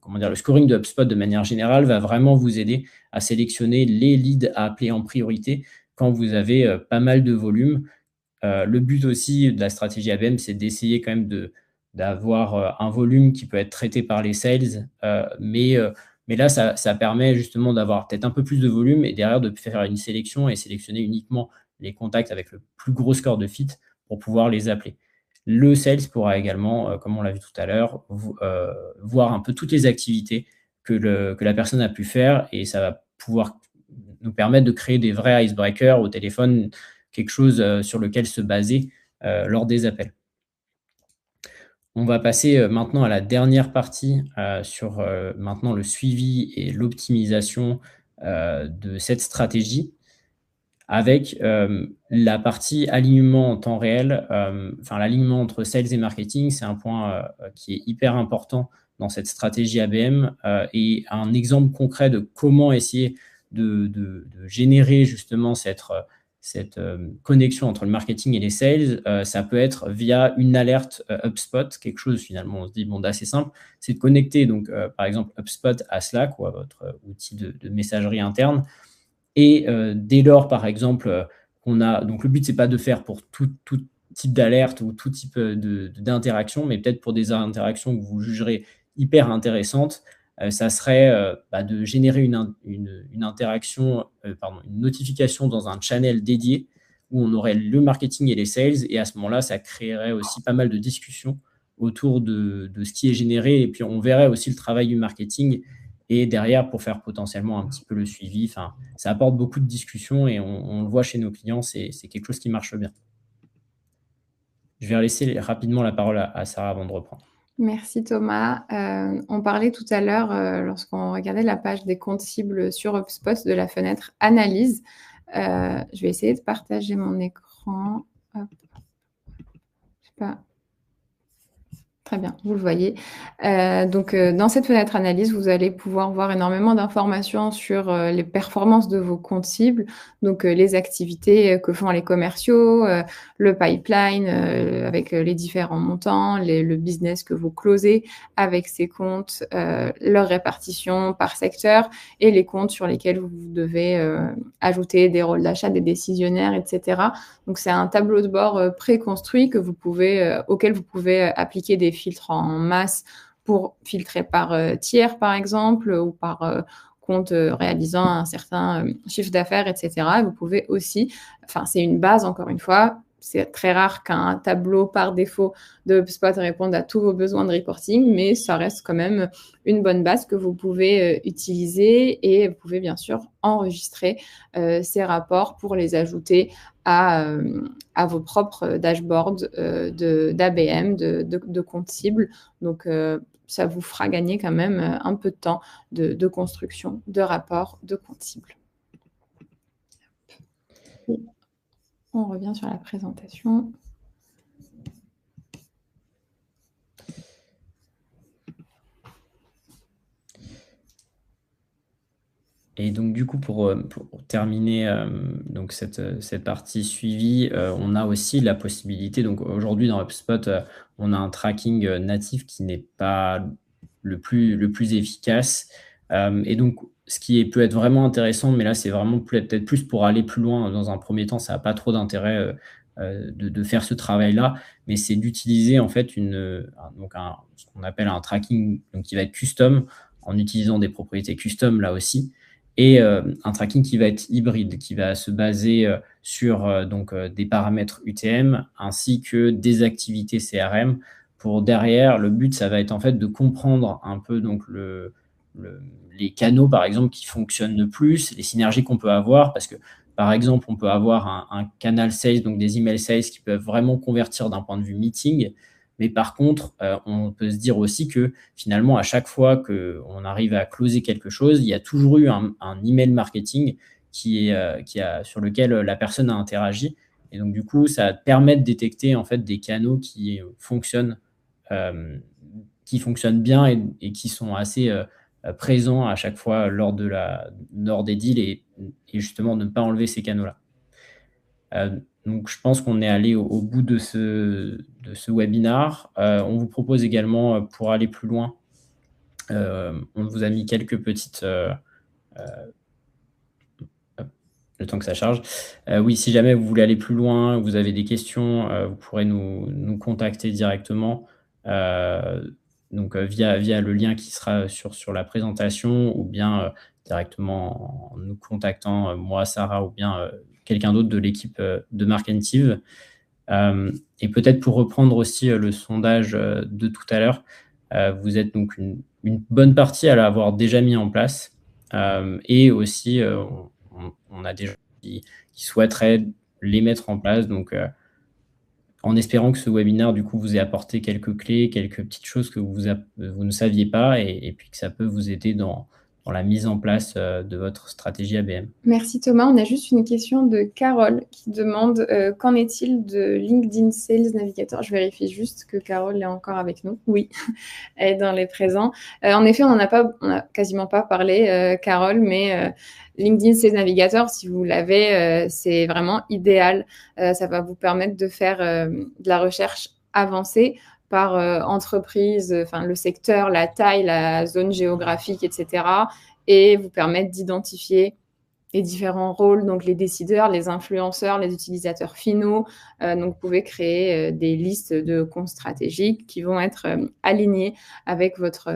comment dire, le scoring de HubSpot de manière générale va vraiment vous aider à sélectionner les leads à appeler en priorité quand vous avez pas mal de volume. Le but aussi de la stratégie ABM, c'est d'essayer quand même d'avoir un volume qui peut être traité par les sales, mais là, ça permet justement d'avoir peut-être un peu plus de volume et derrière de faire une sélection et sélectionner uniquement les contacts avec le plus gros score de fit pour pouvoir les appeler. Le sales pourra également, comme on l'a vu tout à l'heure, voir un peu toutes les activités que la personne a pu faire et ça va pouvoir nous permettre de créer des vrais icebreakers au téléphone, quelque chose sur lequel se baser lors des appels. On va passer maintenant à la dernière partie sur maintenant le suivi et l'optimisation de cette stratégie avec la partie alignement en temps réel. L'alignement entre sales et marketing, c'est un point qui est hyper important dans cette stratégie ABM et un exemple concret de comment essayer de générer justement cette connexion entre le marketing et les sales. Ça peut être via une alerte HubSpot, quelque chose finalement, on se dit d'assez simple, c'est de connecter donc par exemple HubSpot à Slack ou à votre outil de messagerie interne. Et dès lors, par exemple, on a donc le but, c'est pas de faire pour tout type d'alerte ou tout type d'interaction, mais peut-être pour des interactions que vous jugerez hyper intéressantes, ça serait de générer une interaction, une notification dans un channel dédié où on aurait le marketing et les sales. Et à ce moment-là, ça créerait aussi pas mal de discussions autour de ce qui est généré. Et puis, on verrait aussi le travail du marketing et derrière pour faire potentiellement un petit peu le suivi. Ça apporte beaucoup de discussions et on le voit chez nos clients, c'est quelque chose qui marche bien. Je vais laisser rapidement la parole à Sarah avant de reprendre. Merci Thomas. On parlait tout à l'heure, lorsqu'on regardait la page des comptes cibles sur HubSpot de la fenêtre analyse. Je vais essayer de partager mon écran. Hop. Je sais pas. Très bien, vous le voyez. Dans cette fenêtre analyse, vous allez pouvoir voir énormément d'informations sur les performances de vos comptes cibles, donc les activités que font les commerciaux, le pipeline avec les différents montants, le business que vous closez avec ces comptes, leur répartition par secteur et les comptes sur lesquels vous devez ajouter des rôles d'achat, des décisionnaires, etc. Donc, c'est un tableau de bord préconstruit auquel vous pouvez appliquer des filtres en masse pour filtrer par tiers, par exemple, ou par compte réalisant un certain chiffre d'affaires, etc. Et vous pouvez aussi, c'est une base, encore une fois, c'est très rare qu'un tableau par défaut de HubSpot réponde à tous vos besoins de reporting, mais ça reste quand même une bonne base que vous pouvez utiliser et vous pouvez bien sûr enregistrer ces rapports pour les ajouter à vos propres dashboards d'ABM, de compte cible. Donc, ça vous fera gagner quand même un peu de temps de construction de rapports de compte cible. Et on revient sur la présentation. Et donc, du coup, pour terminer donc cette partie suivie, on a aussi la possibilité, donc aujourd'hui dans HubSpot, on a un tracking natif qui n'est pas le plus efficace. Et donc, ce qui peut être vraiment intéressant, mais là, c'est vraiment peut-être plus pour aller plus loin. Dans un premier temps, ça n'a pas trop d'intérêt de faire ce travail-là, mais c'est d'utiliser en fait ce qu'on appelle un tracking donc, qui va être custom, en utilisant des propriétés custom là aussi. Et un tracking qui va être hybride, qui va se baser sur des paramètres UTM ainsi que des activités CRM. Pour derrière, le but, ça va être en fait de comprendre un peu donc les canaux, par exemple, qui fonctionnent le plus, les synergies qu'on peut avoir, parce que, par exemple, on peut avoir un canal sales, donc des email sales qui peuvent vraiment convertir d'un point de vue meeting. Mais par contre, on peut se dire aussi que finalement, à chaque fois qu'on arrive à closer quelque chose, il y a toujours eu un email marketing sur lequel la personne a interagi. Et donc, du coup, ça va de détecter en fait des canaux qui fonctionnent bien et qui sont assez présents à chaque fois lors des deals et justement de ne pas enlever ces canaux-là. Donc je pense qu'on est allé au bout de ce webinar. On vous propose également, pour aller plus loin, on vous a mis quelques petites, hop, le temps que ça charge. Oui, si jamais vous voulez aller plus loin, vous avez des questions, vous pourrez nous contacter directement, donc via le lien qui sera sur la présentation ou bien, directement en nous contactant, moi, Sarah ou bien, quelqu'un d'autre de l'équipe, de Markentive. Et peut-être pour reprendre aussi, le sondage, de tout à l'heure, vous êtes donc une bonne partie à l'avoir déjà mis en place, et aussi, on a des gens qui souhaiteraient les mettre en place. Donc, en espérant que ce webinaire, du coup, vous ait apporté quelques clés, quelques petites choses que vous ne saviez pas et puis que ça peut vous aider dans la mise en place, de votre stratégie ABM. Merci Thomas. On a juste une question de Carole qui demande qu'en est-il de LinkedIn Sales Navigator? Je vérifie juste que Carole est encore avec nous. Oui, elle est dans les présents. En effet, on n'a quasiment pas parlé, Carole, mais LinkedIn Sales Navigator, si vous l'avez, c'est vraiment idéal. Ça va vous permettre de faire de la recherche avancée par entreprise, enfin le secteur, la taille, la zone géographique, etc. Et vous permettre d'identifier les différents rôles, donc les décideurs, les influenceurs, les utilisateurs finaux. Donc, vous pouvez créer des listes de comptes stratégiques qui vont être alignés avec votre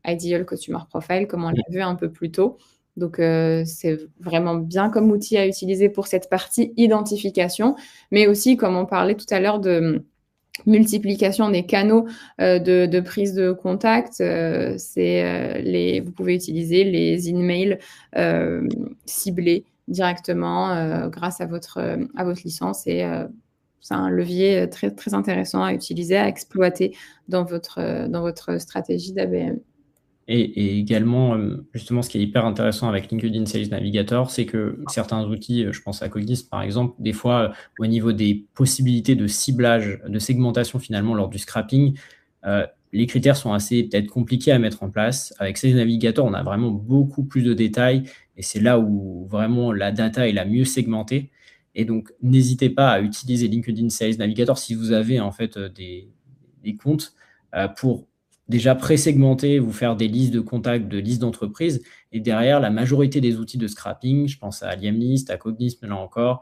Ideal Customer Profile, comme on l'a vu un peu plus tôt. Donc, c'est vraiment bien comme outil à utiliser pour cette partie identification, mais aussi, comme on parlait tout à l'heure de multiplication des canaux de prise de contact, vous pouvez utiliser les emails ciblés directement grâce à votre licence et c'est un levier très, très intéressant à utiliser, à exploiter dans votre stratégie d'ABM. Et également, justement, ce qui est hyper intéressant avec LinkedIn Sales Navigator, c'est que certains outils, je pense à Cognis par exemple, des fois, au niveau des possibilités de ciblage, de segmentation finalement lors du scrapping, les critères sont assez peut-être compliqués à mettre en place. Avec Sales Navigator, on a vraiment beaucoup plus de détails et c'est là où vraiment la data est la mieux segmentée. Et donc, n'hésitez pas à utiliser LinkedIn Sales Navigator si vous avez en fait des comptes pour déjà pré-segmenter, vous faire des listes de contacts, de listes d'entreprises. Et derrière, la majorité des outils de scrapping, je pense à Liamlist, à Cognism, là encore,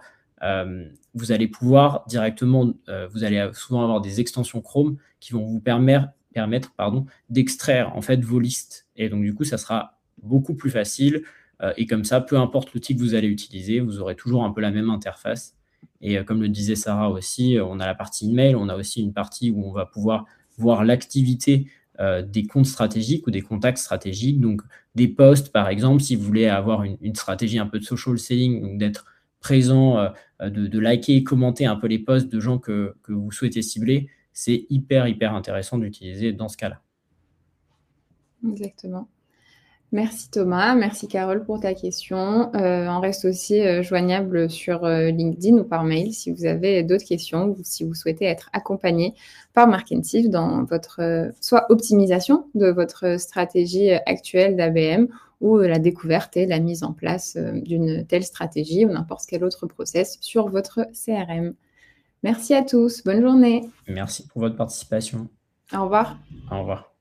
vous allez pouvoir directement, vous allez souvent avoir des extensions Chrome qui vont vous permettre d'extraire en fait vos listes. Et donc, du coup, ça sera beaucoup plus facile. Et comme ça, peu importe l'outil que vous allez utiliser, vous aurez toujours un peu la même interface. Et comme le disait Sarah aussi, on a la partie email, on a aussi une partie où on va pouvoir voir l'activité des comptes stratégiques ou des contacts stratégiques, donc des posts par exemple, si vous voulez avoir une stratégie un peu de social selling, donc d'être présent, de liker, commenter un peu les posts de gens que vous souhaitez cibler, c'est hyper intéressant d'utiliser dans ce cas-là. Exactement. Merci Thomas, merci Carole pour ta question. On reste aussi joignable sur LinkedIn ou par mail si vous avez d'autres questions ou si vous souhaitez être accompagné par Markentive dans votre soit optimisation de votre stratégie actuelle d'ABM ou la découverte et la mise en place d'une telle stratégie ou n'importe quel autre process sur votre CRM. Merci à tous, bonne journée. Merci pour votre participation. Au revoir. Au revoir.